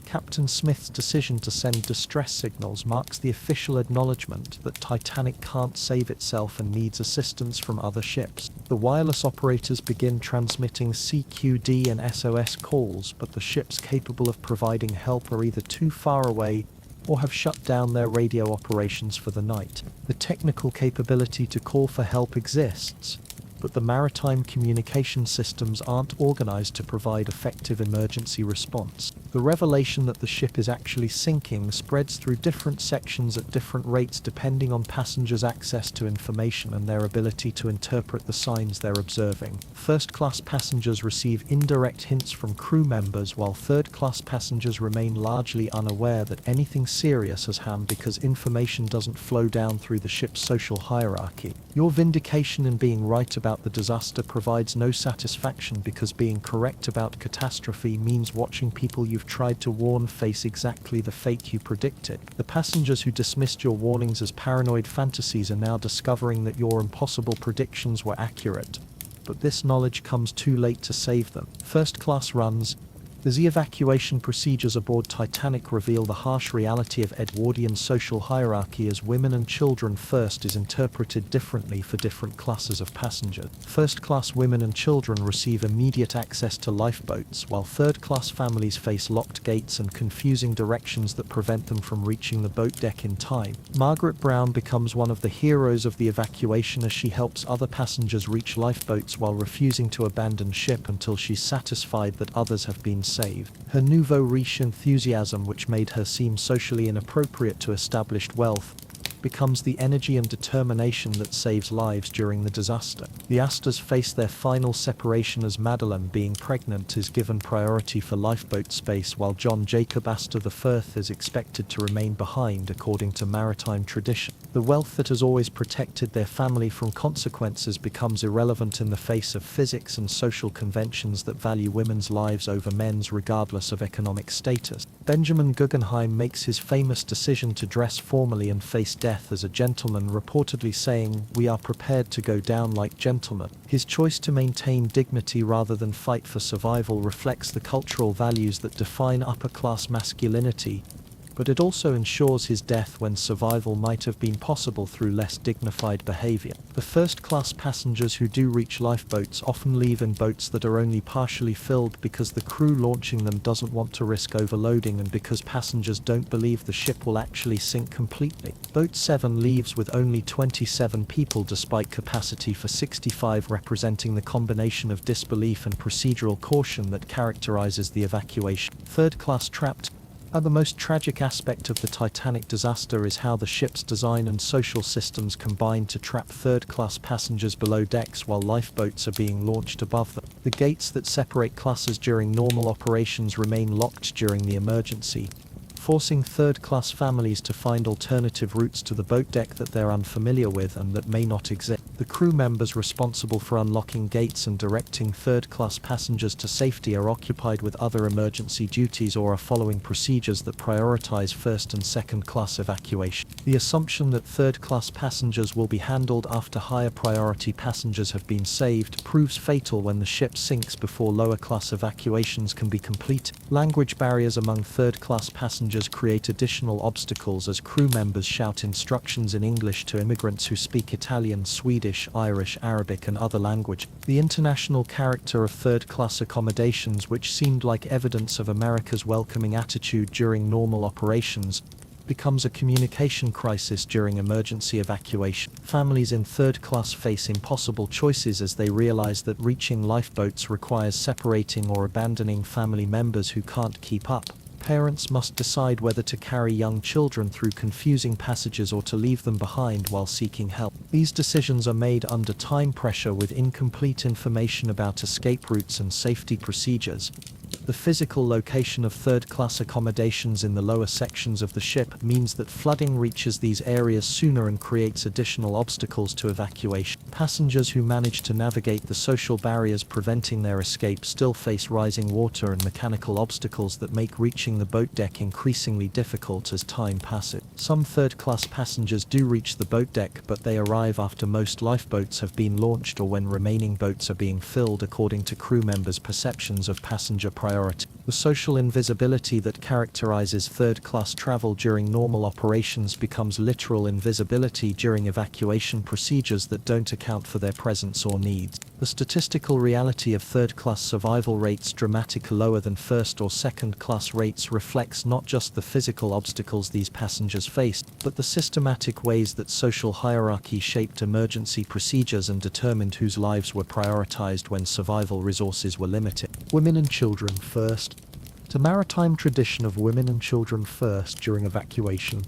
Captain Smith's decision to send distress signals marks the official acknowledgement that Titanic can't save itself and needs assistance from other ships. The wireless operators begin transmitting CQD and SOS calls, but the ships capable of providing help are either too far away or have shut down their radio operations for the night. The technical capability to call for help exists, but the maritime communication systems aren't organized to provide effective emergency response. The revelation that the ship is actually sinking spreads through different sections at different rates depending on passengers' access to information and their ability to interpret the signs they're observing. First-class passengers receive indirect hints from crew members, while third-class passengers remain largely unaware that anything serious has happened because information doesn't flow down through the ship's social hierarchy. Your vindication in being right about the disaster provides no satisfaction, because being correct about catastrophe means watching people you've tried to warn face exactly the fate you predicted. The passengers who dismissed your warnings as paranoid fantasies are now discovering that your impossible predictions were accurate, but this knowledge comes too late to save them. First class runs. The evacuation procedures aboard Titanic reveal the harsh reality of Edwardian social hierarchy, as women and children first is interpreted differently for different classes of passengers. First-class women and children receive immediate access to lifeboats, while third-class families face locked gates and confusing directions that prevent them from reaching the boat deck in time. Margaret Brown becomes one of the heroes of the evacuation as she helps other passengers reach lifeboats while refusing to abandon ship until she's satisfied that others have been saved. Her nouveau riche enthusiasm, which made her seem socially inappropriate to established wealth, becomes the energy and determination that saves lives during the disaster. The Astors face their final separation as Madeline, being pregnant, is given priority for lifeboat space, while John Jacob Astor I is expected to remain behind according to maritime tradition. The wealth that has always protected their family from consequences becomes irrelevant in the face of physics and social conventions that value women's lives over men's regardless of economic status. Benjamin Guggenheim makes his famous decision to dress formally and face death as a gentleman, reportedly saying, "We are prepared to go down like gentlemen." His choice to maintain dignity rather than fight for survival reflects the cultural values that define upper-class masculinity, but it also ensures his death when survival might have been possible through less dignified behavior. The first-class passengers who do reach lifeboats often leave in boats that are only partially filled because the crew launching them doesn't want to risk overloading and because passengers don't believe the ship will actually sink completely. Boat 7 leaves with only 27 people despite capacity for 65, representing the combination of disbelief and procedural caution that characterizes the evacuation. Third-class trapped. The most tragic aspect of the Titanic disaster is how the ship's design and social systems combine to trap third-class passengers below decks while lifeboats are being launched above them. The gates that separate classes during normal operations remain locked during the emergency, forcing third-class families to find alternative routes to the boat deck that they're unfamiliar with and that may not exist. The crew members responsible for unlocking gates and directing third-class passengers to safety are occupied with other emergency duties or are following procedures that prioritize first and second-class evacuation. The assumption that third-class passengers will be handled after higher priority passengers have been saved proves fatal when the ship sinks before lower-class evacuations can be completed. Language barriers among third-class passengers create additional obstacles as crew members shout instructions in English to immigrants who speak Italian, Swedish, Irish, Arabic and other languages. The international character of third-class accommodations, which seemed like evidence of America's welcoming attitude during normal operations, becomes a communication crisis during emergency evacuation. Families in third class face impossible choices as they realize that reaching lifeboats requires separating or abandoning family members who can't keep up. Parents must decide whether to carry young children through confusing passages or to leave them behind while seeking help. These decisions are made under time pressure with incomplete information about escape routes and safety procedures. The physical location of third-class accommodations in the lower sections of the ship means that flooding reaches these areas sooner and creates additional obstacles to evacuation. Passengers who manage to navigate the social barriers preventing their escape still face rising water and mechanical obstacles that make reaching the boat deck increasingly difficult as time passes. Some third-class passengers do reach the boat deck, but they arrive after most lifeboats have been launched or when remaining boats are being filled according to crew members' perceptions of passenger priority. The social invisibility that characterizes third-class travel during normal operations becomes literal invisibility during evacuation procedures that don't account for their presence or needs. The statistical reality of third-class survival rates dramatically lower than first or second-class rates reflects not just the physical obstacles these passengers faced, but the systematic ways that social hierarchy shaped emergency procedures and determined whose lives were prioritized when survival resources were limited. Women and children first. The maritime tradition of women and children first during evacuation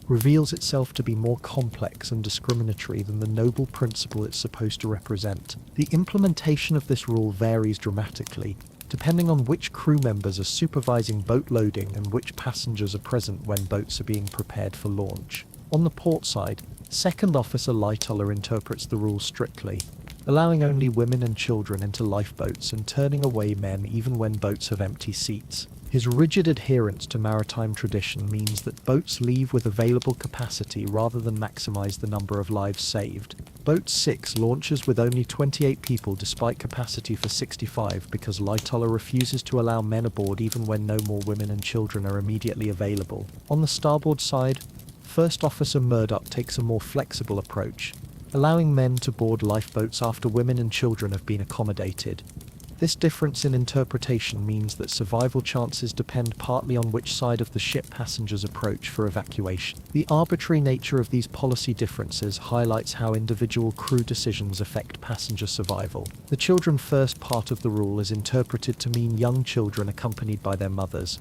reveals itself to be more complex and discriminatory than the noble principle it's supposed to represent. The implementation of this rule varies dramatically, depending on which crew members are supervising boat loading and which passengers are present when boats are being prepared for launch. On the port side, Second Officer Lightoller interprets the rule strictly, allowing only women and children into lifeboats and turning away men even when boats have empty seats. His rigid adherence to maritime tradition means that boats leave with available capacity rather than maximize the number of lives saved. Boat 6 launches with only 28 people despite capacity for 65 because Lightoller refuses to allow men aboard even when no more women and children are immediately available. On the starboard side, First Officer Murdoch takes a more flexible approach, allowing men to board lifeboats after women and children have been accommodated. This difference in interpretation means that survival chances depend partly on which side of the ship passengers approach for evacuation. The arbitrary nature of these policy differences highlights how individual crew decisions affect passenger survival. The children first part of the rule is interpreted to mean young children accompanied by their mothers,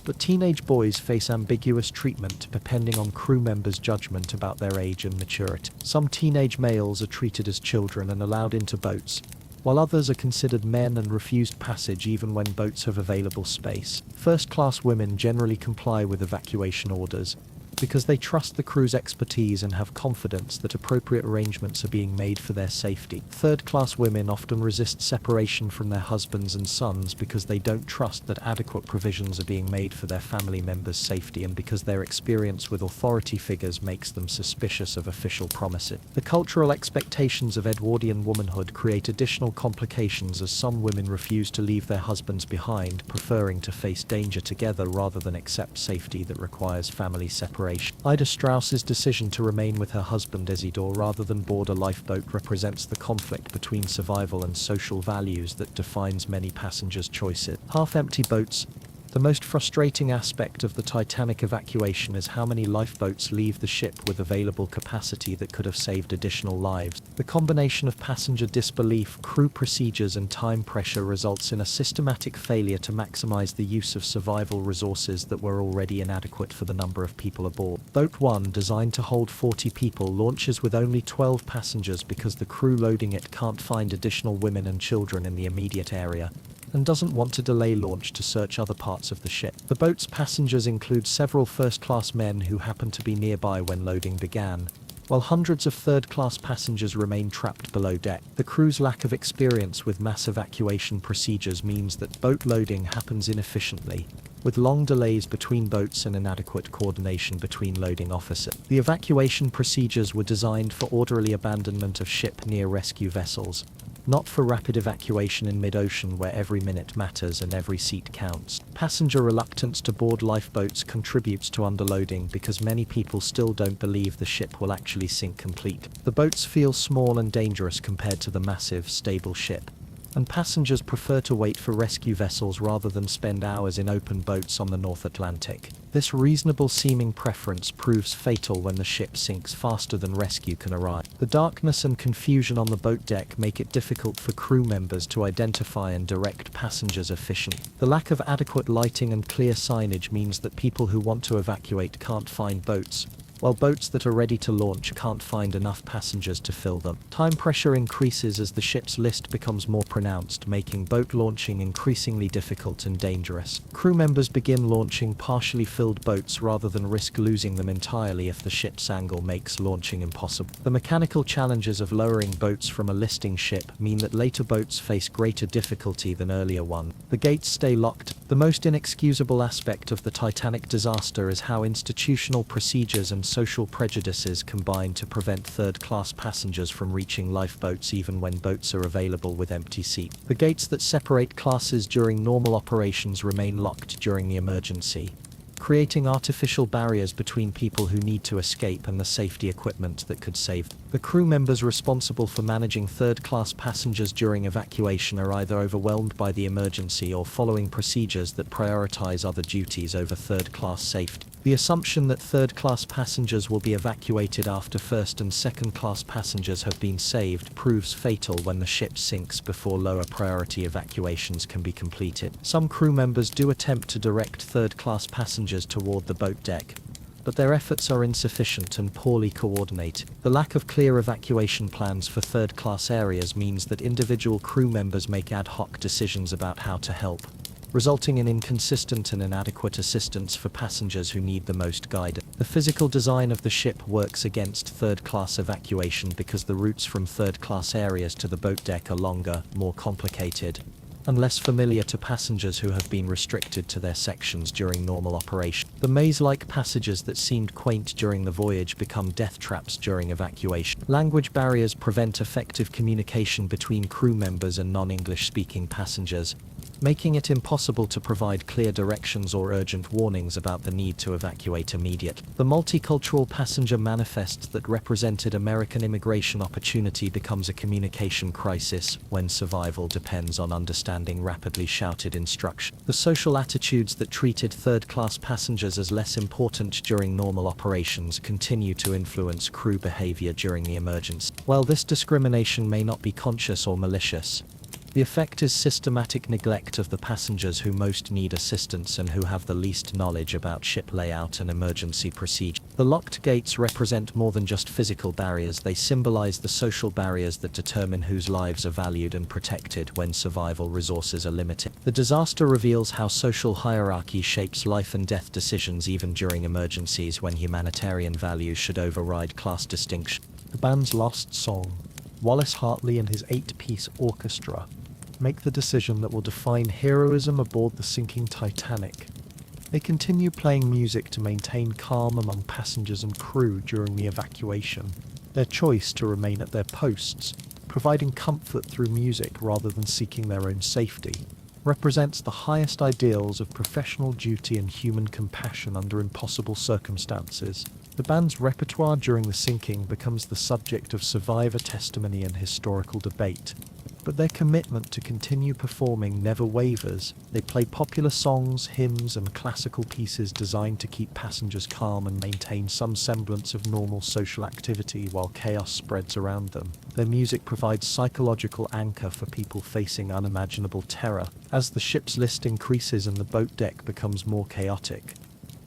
but teenage boys face ambiguous treatment depending on crew members' judgment about their age and maturity. Some teenage males are treated as children and allowed into boats, while others are considered men and refused passage even when boats have available space. First-class women generally comply with evacuation orders because they trust the crew's expertise and have confidence that appropriate arrangements are being made for their safety. Third-class women often resist separation from their husbands and sons because they don't trust that adequate provisions are being made for their family members' safety and because their experience with authority figures makes them suspicious of official promises. The cultural expectations of Edwardian womanhood create additional complications as some women refuse to leave their husbands behind, preferring to face danger together rather than accept safety that requires family separation. Ida Strauss's decision to remain with her husband Isidore rather than board a lifeboat represents the conflict between survival and social values that defines many passengers' choices. Half-empty boats. The most frustrating aspect of the Titanic evacuation is how many lifeboats leave the ship with available capacity that could have saved additional lives. The combination of passenger disbelief, crew procedures, and time pressure results in a systematic failure to maximize the use of survival resources that were already inadequate for the number of people aboard. Boat 1, designed to hold 40 people, launches with only 12 passengers because the crew loading it can't find additional women and children in the immediate area, and doesn't want to delay launch to search other parts of the ship. The boat's passengers include several first-class men who happened to be nearby when loading began, while hundreds of third-class passengers remain trapped below deck. The crew's lack of experience with mass evacuation procedures means that boat loading happens inefficiently, with long delays between boats and inadequate coordination between loading officers. The evacuation procedures were designed for orderly abandonment of ship near rescue vessels, not for rapid evacuation in mid-ocean where every minute matters and every seat counts. Passenger reluctance to board lifeboats contributes to underloading because many people still don't believe the ship will actually sink complete. The boats feel small and dangerous compared to the massive, stable ship, and passengers prefer to wait for rescue vessels rather than spend hours in open boats on the North Atlantic. This reasonable-seeming preference proves fatal when the ship sinks faster than rescue can arrive. The darkness and confusion on the boat deck make it difficult for crew members to identify and direct passengers efficiently. The lack of adequate lighting and clear signage means that people who want to evacuate can't find boats, while boats that are ready to launch can't find enough passengers to fill them. Time pressure increases as the ship's list becomes more pronounced, making boat launching increasingly difficult and dangerous. Crew members begin launching partially filled boats rather than risk losing them entirely if the ship's angle makes launching impossible. The mechanical challenges of lowering boats from a listing ship mean that later boats face greater difficulty than earlier ones. The gates stay locked. The most inexcusable aspect of the Titanic disaster is how institutional procedures and social prejudices combine to prevent third-class passengers from reaching lifeboats even when boats are available with empty seats. The gates that separate classes during normal operations remain locked during the emergency, creating artificial barriers between people who need to escape and the safety equipment that could save them. The crew members responsible for managing third-class passengers during evacuation are either overwhelmed by the emergency or following procedures that prioritize other duties over third-class safety. The assumption that third-class passengers will be evacuated after first- and second-class passengers have been saved proves fatal when the ship sinks before lower-priority evacuations can be completed. Some crew members do attempt to direct third-class passengers toward the boat deck, but their efforts are insufficient and poorly coordinated. The lack of clear evacuation plans for third-class areas means that individual crew members make ad hoc decisions about how to help, resulting in inconsistent and inadequate assistance for passengers who need the most guidance. The physical design of the ship works against third-class evacuation because the routes from third-class areas to the boat deck are longer, more complicated, and less familiar to passengers who have been restricted to their sections during normal operation. The maze-like passages that seemed quaint during the voyage become death traps during evacuation. Language barriers prevent effective communication between crew members and non-English speaking passengers, making it impossible to provide clear directions or urgent warnings about the need to evacuate immediately. The multicultural passenger manifest that represented American immigration opportunity becomes a communication crisis when survival depends on understanding rapidly shouted instruction. The social attitudes that treated third-class passengers as less important during normal operations continue to influence crew behavior during the emergency. While this discrimination may not be conscious or malicious, the effect is systematic neglect of the passengers who most need assistance and who have the least knowledge about ship layout and emergency procedure. The locked gates represent more than just physical barriers. They symbolize the social barriers that determine whose lives are valued and protected when survival resources are limited. The disaster reveals how social hierarchy shapes life and death decisions even during emergencies when humanitarian values should override class distinction. The band's last song, Wallace Hartley and his 8-piece orchestra, make the decision that will define heroism aboard the sinking Titanic. They continue playing music to maintain calm among passengers and crew during the evacuation. Their choice to remain at their posts, providing comfort through music rather than seeking their own safety, represents the highest ideals of professional duty and human compassion under impossible circumstances. The band's repertoire during the sinking becomes the subject of survivor testimony and historical debate, but their commitment to continue performing never wavers. They play popular songs, hymns, and classical pieces designed to keep passengers calm and maintain some semblance of normal social activity while chaos spreads around them. Their music provides psychological anchor for people facing unimaginable terror. As the ship's list increases and the boat deck becomes more chaotic,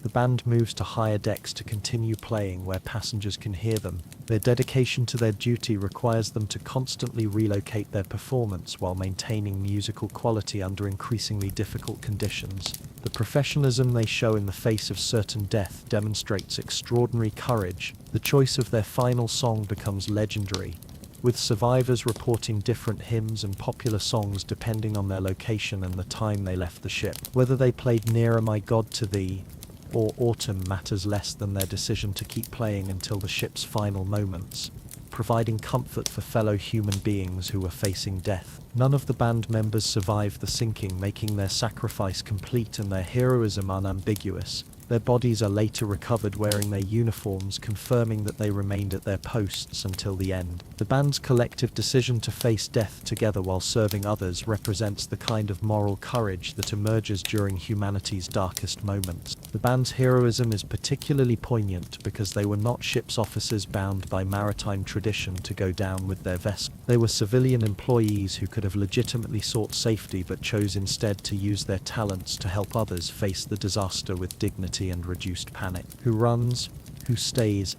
the band moves to higher decks to continue playing where passengers can hear them. Their dedication to their duty requires them to constantly relocate their performance while maintaining musical quality under increasingly difficult conditions. The professionalism they show in the face of certain death demonstrates extraordinary courage. The choice of their final song becomes legendary, with survivors reporting different hymns and popular songs depending on their location and the time they left the ship. Whether they played Nearer My God to Thee or Autumn matters less than their decision to keep playing until the ship's final moments, providing comfort for fellow human beings who were facing death. None of the band members survived the sinking, making their sacrifice complete and their heroism unambiguous. Their bodies are later recovered wearing their uniforms, confirming that they remained at their posts until the end. The band's collective decision to face death together while serving others represents the kind of moral courage that emerges during humanity's darkest moments. The band's heroism is particularly poignant because they were not ship's officers bound by maritime tradition to go down with their vessel. They were civilian employees who could have legitimately sought safety but chose instead to use their talents to help others face the disaster with dignity and reduced panic. Who runs, who stays.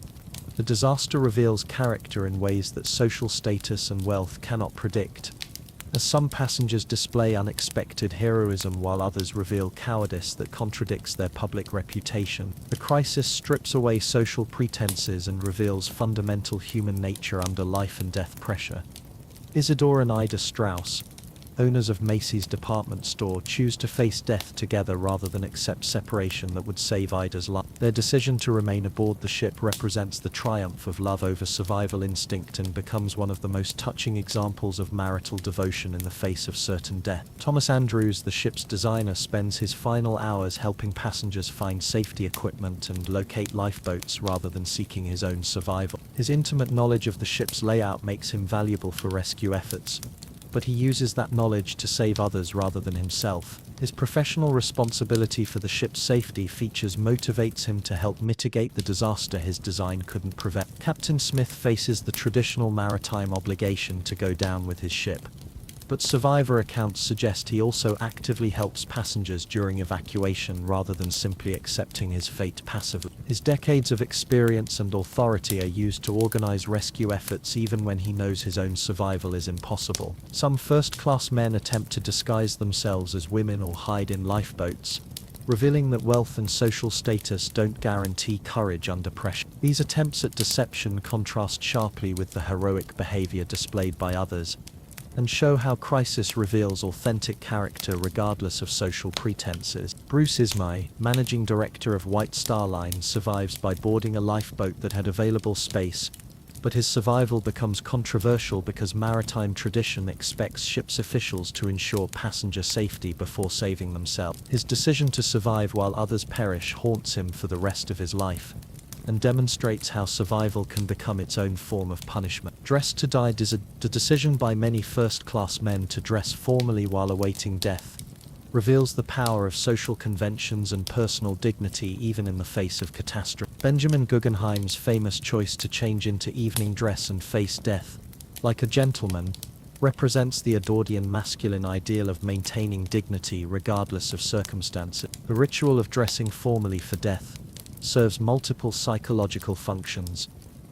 The disaster reveals character in ways that social status and wealth cannot predict. As some passengers display unexpected heroism while others reveal cowardice that contradicts their public reputation, the crisis strips away social pretenses and reveals fundamental human nature under life and death pressure. Isidore and Ida Strauss, owners of Macy's department store, choose to face death together rather than accept separation that would save Ida's life. Their decision to remain aboard the ship represents the triumph of love over survival instinct and becomes one of the most touching examples of marital devotion in the face of certain death. Thomas Andrews, the ship's designer, spends his final hours helping passengers find safety equipment and locate lifeboats rather than seeking his own survival. His intimate knowledge of the ship's layout makes him valuable for rescue efforts, but he uses that knowledge to save others rather than himself. His professional responsibility for the ship's safety features motivates him to help mitigate the disaster his design couldn't prevent. Captain Smith faces the traditional maritime obligation to go down with his ship, but survivor accounts suggest he also actively helps passengers during evacuation rather than simply accepting his fate passively. His decades of experience and authority are used to organize rescue efforts even when he knows his own survival is impossible. Some first-class men attempt to disguise themselves as women or hide in lifeboats, revealing that wealth and social status don't guarantee courage under pressure. These attempts at deception contrast sharply with the heroic behavior displayed by others, and show how crisis reveals authentic character regardless of social pretenses. Bruce Ismay, managing director of White Star Line, survives by boarding a lifeboat that had available space, but his survival becomes controversial because maritime tradition expects ship's officials to ensure passenger safety before saving themselves. His decision to survive while others perish haunts him for the rest of his life, and demonstrates how survival can become its own form of punishment. Dressed to die is the decision by many first-class men to dress formally while awaiting death reveals the power of social conventions and personal dignity even in the face of catastrophe. Benjamin Guggenheim's famous choice to change into evening dress and face death like a gentleman represents the Edwardian masculine ideal of maintaining dignity regardless of circumstances. The ritual of dressing formally for death serves multiple psychological functions.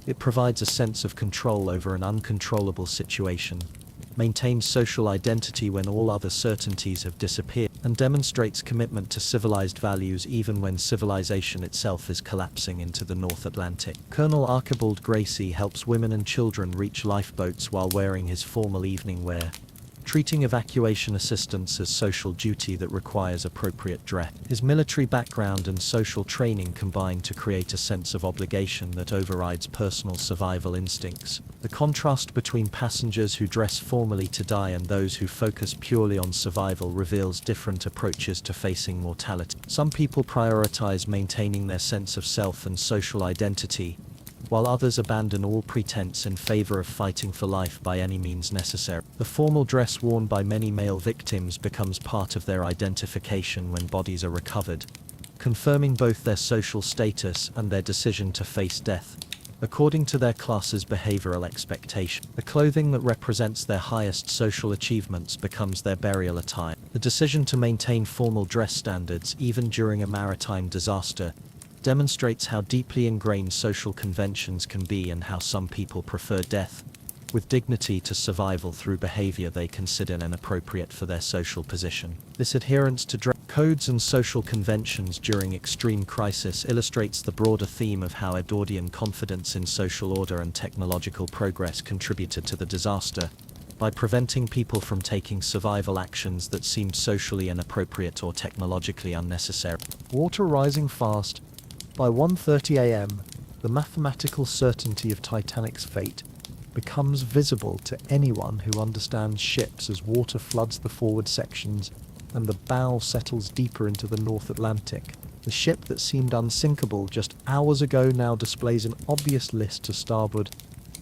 It provides a sense of control over an uncontrollable situation, maintains social identity when all other certainties have disappeared, and demonstrates commitment to civilized values even when civilization itself is collapsing into the North Atlantic. Colonel Archibald Gracie helps women and children reach lifeboats while wearing his formal evening wear, treating evacuation assistance as social duty that requires appropriate dress. His military background and social training combine to create a sense of obligation that overrides personal survival instincts. The contrast between passengers who dress formally to die and those who focus purely on survival reveals different approaches to facing mortality. Some people prioritize maintaining their sense of self and social identity, while others abandon all pretense in favor of fighting for life by any means necessary. The formal dress worn by many male victims becomes part of their identification when bodies are recovered, confirming both their social status and their decision to face death, according to their class's behavioral expectation. The clothing that represents their highest social achievements becomes their burial attire. The decision to maintain formal dress standards even during a maritime disaster demonstrates how deeply ingrained social conventions can be and how some people prefer death with dignity to survival through behavior they consider inappropriate for their social position. This adherence to dress codes and social conventions during extreme crisis illustrates the broader theme of how Edwardian confidence in social order and technological progress contributed to the disaster, by preventing people from taking survival actions that seemed socially inappropriate or technologically unnecessary. Water rising fast. By 1:30 a.m., the mathematical certainty of Titanic's fate becomes visible to anyone who understands ships as water floods the forward sections and the bow settles deeper into the North Atlantic. The ship that seemed unsinkable just hours ago now displays an obvious list to starboard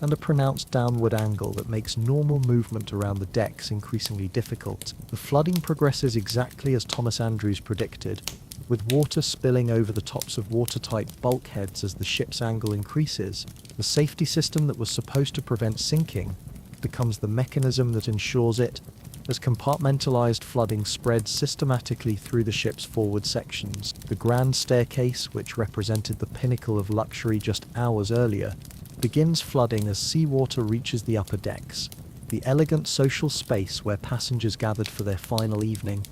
and a pronounced downward angle that makes normal movement around the decks increasingly difficult. The flooding progresses exactly as Thomas Andrews predicted, with water spilling over the tops of watertight bulkheads as the ship's angle increases. The safety system that was supposed to prevent sinking becomes the mechanism that ensures it, as compartmentalized flooding spreads systematically through the ship's forward sections. The grand staircase, which represented the pinnacle of luxury just hours earlier, begins flooding as seawater reaches the upper decks. The elegant social space where passengers gathered for their final evening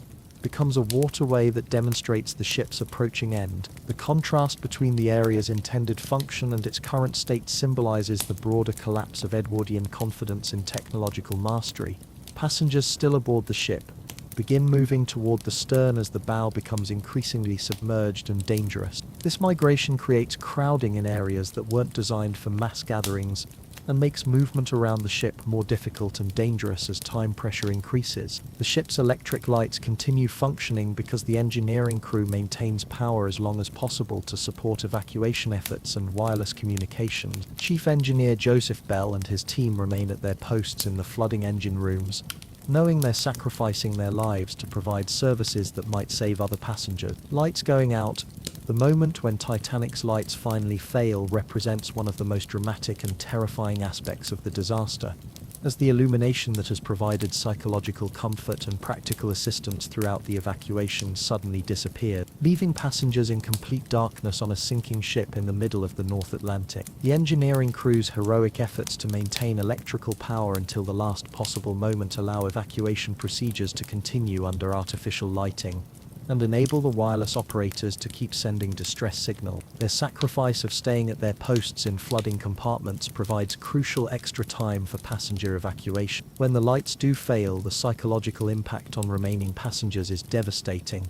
becomes a waterway that demonstrates the ship's approaching end. The contrast between the area's intended function and its current state symbolizes the broader collapse of Edwardian confidence in technological mastery. Passengers still aboard the ship begin moving toward the stern as the bow becomes increasingly submerged and dangerous. This migration creates crowding in areas that weren't designed for mass gatherings and makes movement around the ship more difficult and dangerous as time pressure increases. The ship's electric lights continue functioning because the engineering crew maintains power as long as possible to support evacuation efforts and wireless communications. Chief Engineer Joseph Bell and his team remain at their posts in the flooding engine rooms, knowing they're sacrificing their lives to provide services that might save other passengers. Lights going out. The moment when Titanic's lights finally fail represents one of the most dramatic and terrifying aspects of the disaster, as the illumination that has provided psychological comfort and practical assistance throughout the evacuation suddenly disappeared, leaving passengers in complete darkness on a sinking ship in the middle of the North Atlantic. The engineering crew's heroic efforts to maintain electrical power until the last possible moment allow evacuation procedures to continue under artificial lighting and enable the wireless operators to keep sending distress signal. Their sacrifice of staying at their posts in flooding compartments provides crucial extra time for passenger evacuation. When the lights do fail, the psychological impact on remaining passengers is devastating,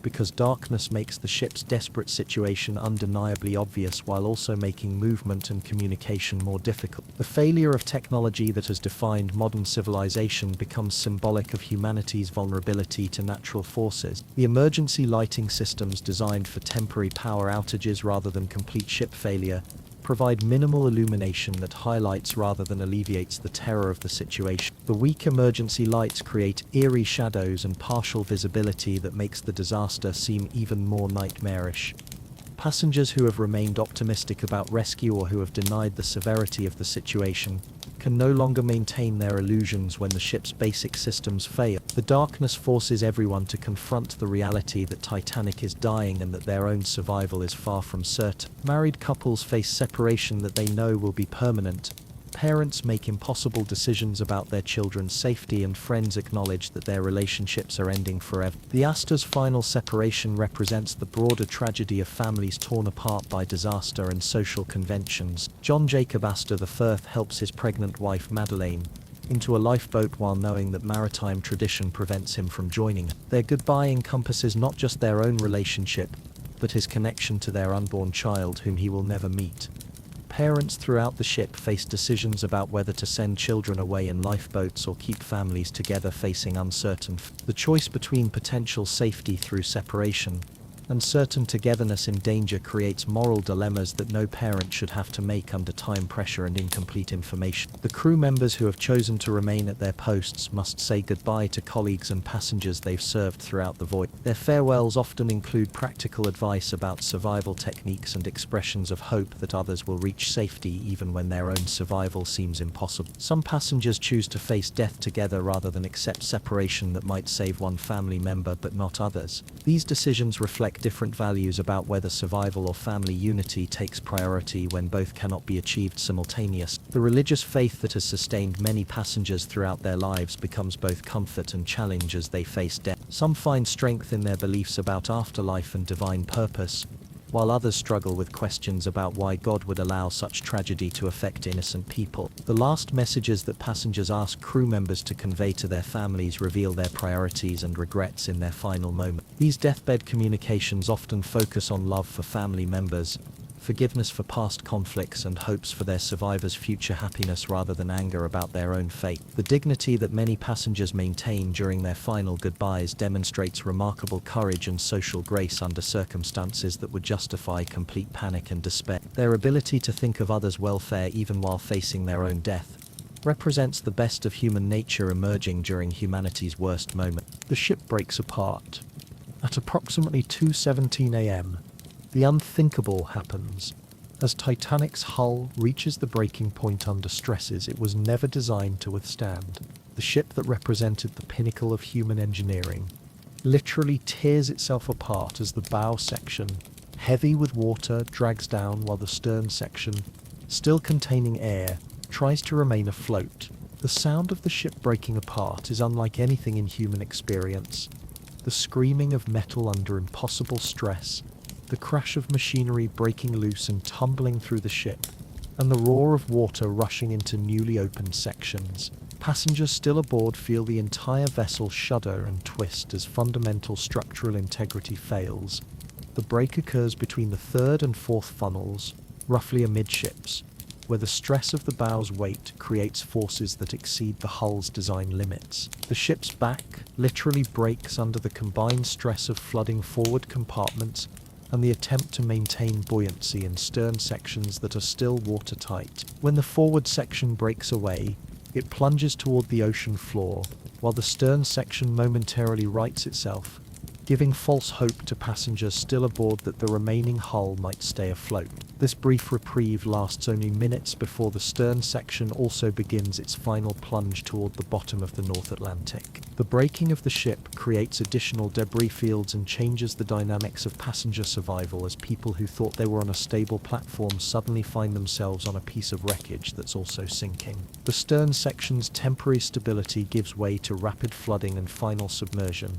because darkness makes the ship's desperate situation undeniably obvious while also making movement and communication more difficult. The failure of technology that has defined modern civilization becomes symbolic of humanity's vulnerability to natural forces. The emergency lighting systems designed for temporary power outages rather than complete ship failure provide minimal illumination that highlights rather than alleviates the terror of the situation. The weak emergency lights create eerie shadows and partial visibility that makes the disaster seem even more nightmarish. Passengers who have remained optimistic about rescue or who have denied the severity of the situation can no longer maintain their illusions when the ship's basic systems fail. The darkness forces everyone to confront the reality that Titanic is dying and that their own survival is far from certain. Married couples face separation that they know will be permanent. Parents make impossible decisions about their children's safety, and friends acknowledge that their relationships are ending forever. The Astor's final separation represents the broader tragedy of families torn apart by disaster and social conventions. John Jacob Astor I helps his pregnant wife Madeleine into a lifeboat while knowing that maritime tradition prevents him from joining. Their goodbye encompasses not just their own relationship, but his connection to their unborn child whom he will never meet. Parents throughout the ship face decisions about whether to send children away in lifeboats or keep families together facing uncertain. The choice between potential safety through separation and certain togetherness in danger creates moral dilemmas that no parent should have to make under time pressure and incomplete information. The crew members who have chosen to remain at their posts must say goodbye to colleagues and passengers they've served throughout the voyage. Their farewells often include practical advice about survival techniques and expressions of hope that others will reach safety even when their own survival seems impossible. Some passengers choose to face death together rather than accept separation that might save one family member but not others. These decisions reflect different values about whether survival or family unity takes priority when both cannot be achieved simultaneously. The religious faith that has sustained many passengers throughout their lives becomes both comfort and challenge as they face death. Some find strength in their beliefs about afterlife and divine purpose, while others struggle with questions about why God would allow such tragedy to affect innocent people. The last messages that passengers ask crew members to convey to their families reveal their priorities and regrets in their final moment. These deathbed communications often focus on love for family members, forgiveness for past conflicts, and hopes for their survivors' future happiness rather than anger about their own fate. The dignity that many passengers maintain during their final goodbyes demonstrates remarkable courage and social grace under circumstances that would justify complete panic and despair. Their ability to think of others' welfare even while facing their own death represents the best of human nature emerging during humanity's worst moment. The ship breaks apart. At approximately 2:17 a.m., the unthinkable happens. As Titanic's hull reaches the breaking point under stresses it was never designed to withstand. the ship that represented the pinnacle of human engineering, literally tears itself apart as the bow section, heavy with water, drags down while the stern section, still containing air, tries to remain afloat. The sound of the ship breaking apart is unlike anything in human experience. The screaming of metal under impossible stress, the crash of machinery breaking loose and tumbling through the ship, and the roar of water rushing into newly opened sections. Passengers still aboard feel the entire vessel shudder and twist as fundamental structural integrity fails. The break occurs between the third and fourth funnels, roughly amidships, where the stress of the bow's weight creates forces that exceed the hull's design limits. The ship's back literally breaks under the combined stress of flooding forward compartments and the attempt to maintain buoyancy in stern sections that are still watertight. When the forward section breaks away, it plunges toward the ocean floor, while the stern section momentarily rights itself, giving false hope to passengers still aboard that the remaining hull might stay afloat. This brief reprieve lasts only minutes before the stern section also begins its final plunge toward the bottom of the North Atlantic. The breaking of the ship creates additional debris fields and changes the dynamics of passenger survival as people who thought they were on a stable platform suddenly find themselves on a piece of wreckage that's also sinking. The stern section's temporary stability gives way to rapid flooding and final submersion.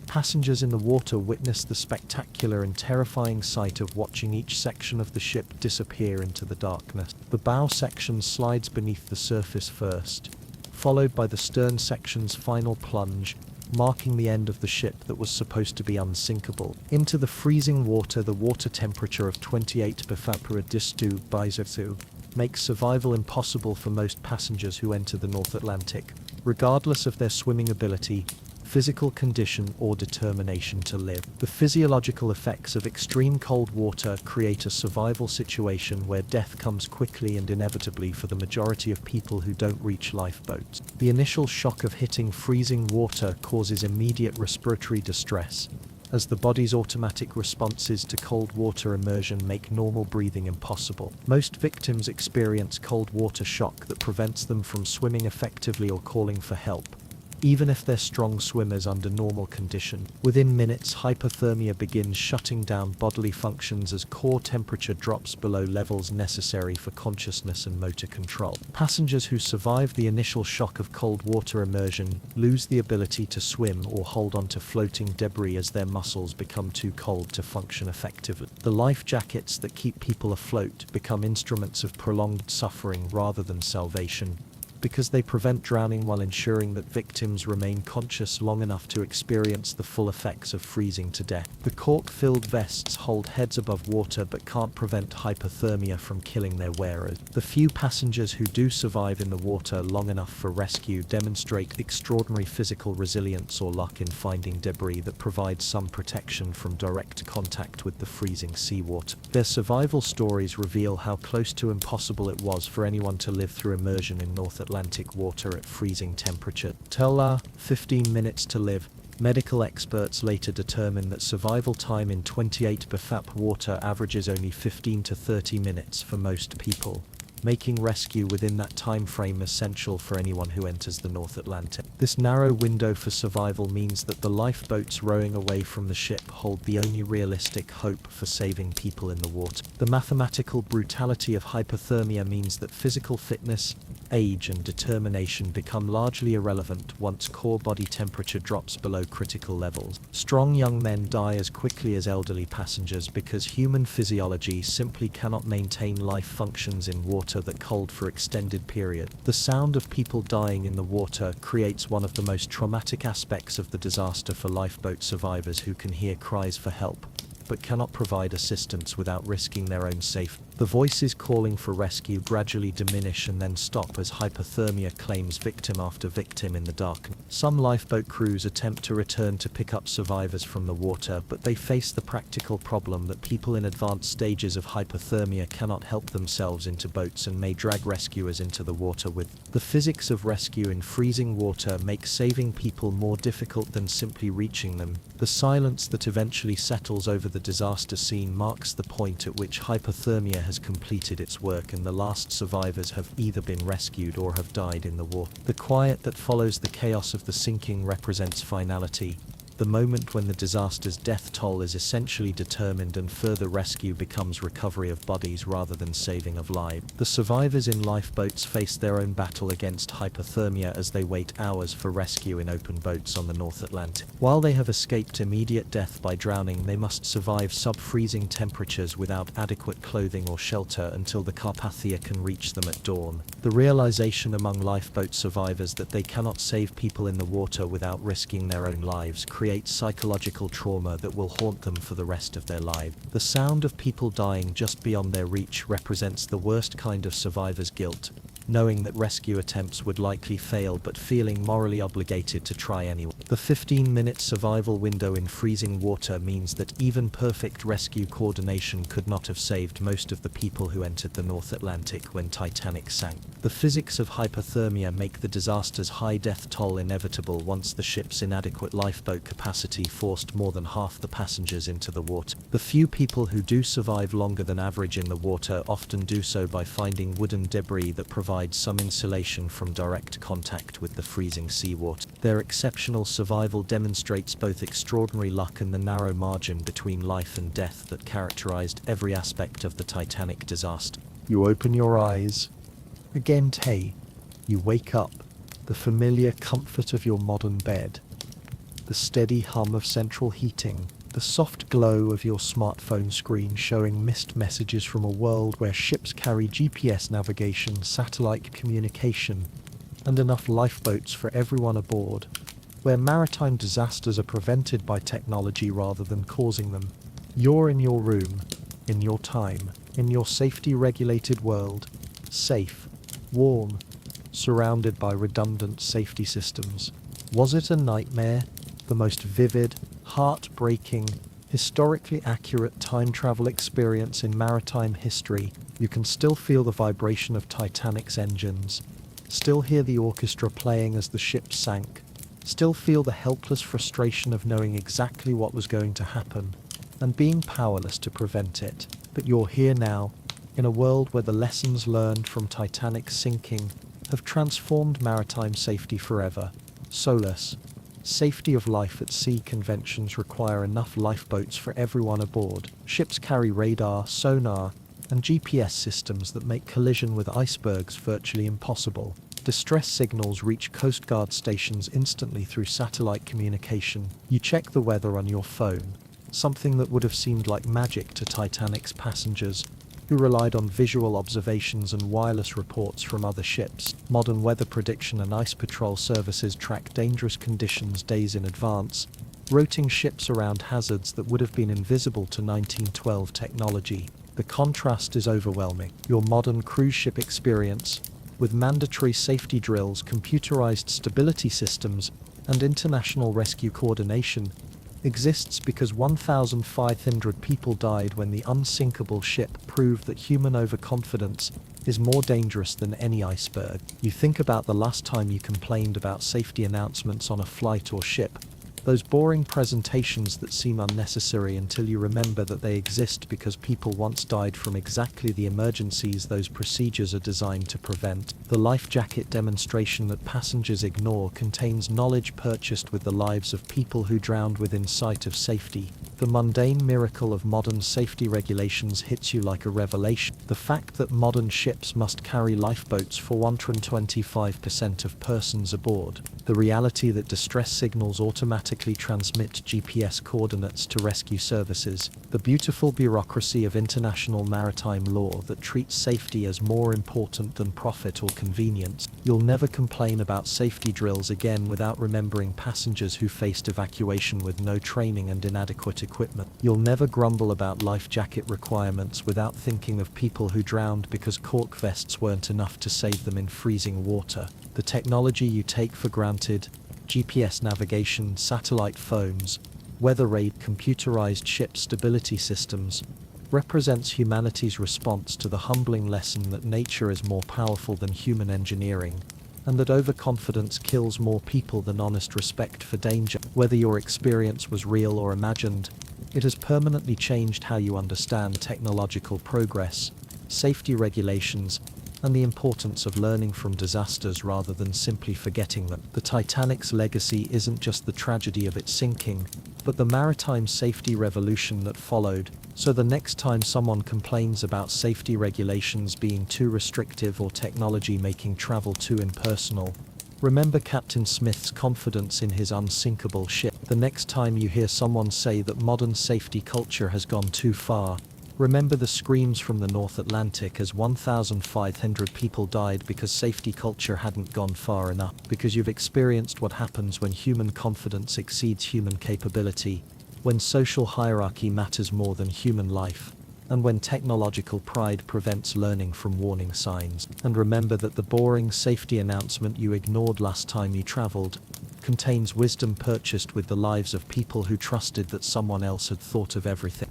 Passengers in the water witness the spectacular and terrifying sight of watching each section of the ship disappear into the darkness. The bow section slides beneath the surface first, followed by the stern section's final plunge, marking the end of the ship that was supposed to be unsinkable. Into the freezing water, the water temperature of 28 °C makes survival impossible for most passengers who enter the North Atlantic, regardless of their swimming ability, physical condition, or determination to live. The physiological effects of extreme cold water create a survival situation where death comes quickly and inevitably for the majority of people who don't reach lifeboats. The initial shock of hitting freezing water causes immediate respiratory distress, as the body's automatic responses to cold water immersion make normal breathing impossible. Most victims experience cold water shock that prevents them from swimming effectively or calling for help, even if they're strong swimmers under normal condition. Within minutes, hypothermia begins shutting down bodily functions as core temperature drops below levels necessary for consciousness and motor control. Passengers who survive the initial shock of cold water immersion lose the ability to swim or hold onto floating debris as their muscles become too cold to function effectively. The life jackets that keep people afloat become instruments of prolonged suffering rather than salvation, because they prevent drowning while ensuring that victims remain conscious long enough to experience the full effects of freezing to death. The cork-filled vests hold heads above water but can't prevent hypothermia from killing their wearers. The few passengers who do survive in the water long enough for rescue demonstrate extraordinary physical resilience or luck in finding debris that provides some protection from direct contact with the freezing seawater. Their survival stories reveal how close to impossible it was for anyone to live through immersion in North Atlantic water at freezing temperature. 15 minutes to live. Medical experts later determined that survival time in 28 BFAP water averages only 15 to 30 minutes for most people, making rescue within that time frame essential for anyone who enters the North Atlantic. This narrow window for survival means that the lifeboats rowing away from the ship hold the only realistic hope for saving people in the water. The mathematical brutality of hypothermia means that physical fitness, age, and determination become largely irrelevant once core body temperature drops below critical levels. Strong young men die as quickly as elderly passengers because human physiology simply cannot maintain life functions in water that cold for extended period. The sound of people dying in the water creates one of the most traumatic aspects of the disaster for lifeboat survivors who can hear cries for help, but cannot provide assistance without risking their own safety. The voices calling for rescue gradually diminish and then stop as hypothermia claims victim after victim in the darkness. Some lifeboat crews attempt to return to pick up survivors from the water, but they face the practical problem that people in advanced stages of hypothermia cannot help themselves into boats and may drag rescuers into the water with them. The physics of rescue in freezing water makes saving people more difficult than simply reaching them. The silence that eventually settles over the disaster scene marks the point at which hypothermia has completed its work and the last survivors have either been rescued or have died in the water. The quiet that follows the chaos of the sinking represents finality, the moment when the disaster's death toll is essentially determined and further rescue becomes recovery of bodies rather than saving of lives. The survivors in lifeboats face their own battle against hypothermia as they wait hours for rescue in open boats on the North Atlantic. While they have escaped immediate death by drowning, they must survive sub-freezing temperatures without adequate clothing or shelter until the Carpathia can reach them at dawn. The realization among lifeboat survivors that they cannot save people in the water without risking their own lives creates psychological trauma that will haunt them for the rest of their lives. The sound of people dying just beyond their reach represents the worst kind of survivor's guilt, knowing that rescue attempts would likely fail but feeling morally obligated to try anyway. The 15-minute survival window in freezing water means that even perfect rescue coordination could not have saved most of the people who entered the North Atlantic when Titanic sank. The physics of hypothermia make the disaster's high death toll inevitable once the ship's inadequate lifeboat capacity forced more than half the passengers into the water. The few people who do survive longer than average in the water often do so by finding wooden debris that provides some insulation from direct contact with the freezing seawater. Their exceptional survival demonstrates both extraordinary luck and the narrow margin between life and death that characterized every aspect of the Titanic disaster. You open your eyes. Again, Tay. You wake up. The familiar comfort of your modern bed. The steady hum of central heating. The soft glow of your smartphone screen showing missed messages from a world where ships carry GPS navigation, satellite communication, and enough lifeboats for everyone aboard. Where maritime disasters are prevented by technology rather than causing them. You're in your room, in your time, in your safety-regulated world, safe, warm, surrounded by redundant safety systems. Was it a nightmare? The most vivid, heartbreaking, historically accurate time travel experience in maritime history. You can still feel the vibration of Titanic's engines, still hear the orchestra playing as the ship sank, still feel the helpless frustration of knowing exactly what was going to happen and being powerless to prevent it. But you're here now, in a world where the lessons learned from Titanic's sinking have transformed maritime safety forever. SOLAS. Safety of life at sea conventions require enough lifeboats for everyone aboard. Ships carry radar, sonar, and GPS systems that make collision with icebergs virtually impossible. Distress signals reach Coast Guard stations instantly through satellite communication. You check the weather on your phone, something that would have seemed like magic to Titanic's passengers, who relied on visual observations and wireless reports from other ships. Modern weather prediction and ice patrol services track dangerous conditions days in advance, routing ships around hazards that would have been invisible to 1912 technology. The contrast is overwhelming. Your modern cruise ship experience, with mandatory safety drills, computerized stability systems, and international rescue coordination, exists because 1,500 people died when the unsinkable ship proved that human overconfidence is more dangerous than any iceberg. You think about the last time you complained about safety announcements on a flight or ship, those boring presentations that seem unnecessary until you remember that they exist because people once died from exactly the emergencies those procedures are designed to prevent. The life jacket demonstration that passengers ignore contains knowledge purchased with the lives of people who drowned within sight of safety. The mundane miracle of modern safety regulations hits you like a revelation. The fact that modern ships must carry lifeboats for 125% of persons aboard. The reality that distress signals automatically transmit GPS coordinates to rescue services. The beautiful bureaucracy of international maritime law that treats safety as more important than profit or convenience. You'll never complain about safety drills again without remembering passengers who faced evacuation with no training and inadequate equipment. You'll never grumble about life jacket requirements without thinking of people who drowned because cork vests weren't enough to save them in freezing water. The technology you take for granted, GPS navigation, satellite phones, weather radar, computerized ship stability systems, represents humanity's response to the humbling lesson that nature is more powerful than human engineering, and that overconfidence kills more people than honest respect for danger. Whether your experience was real or imagined, It has permanently changed how you understand technological progress, safety regulations, and the importance of learning from disasters rather than simply forgetting them. The Titanic's legacy isn't just the tragedy of its sinking, but the maritime safety revolution that followed. So the next time someone complains about safety regulations being too restrictive or technology making travel too impersonal, remember Captain Smith's confidence in his unsinkable ship. The next time you hear someone say that modern safety culture has gone too far, remember the screams from the North Atlantic as 1,500 people died because safety culture hadn't gone far enough. Because you've experienced what happens when human confidence exceeds human capability, when social hierarchy matters more than human life, and when technological pride prevents learning from warning signs. And remember that the boring safety announcement you ignored last time you traveled contains wisdom purchased with the lives of people who trusted that someone else had thought of everything.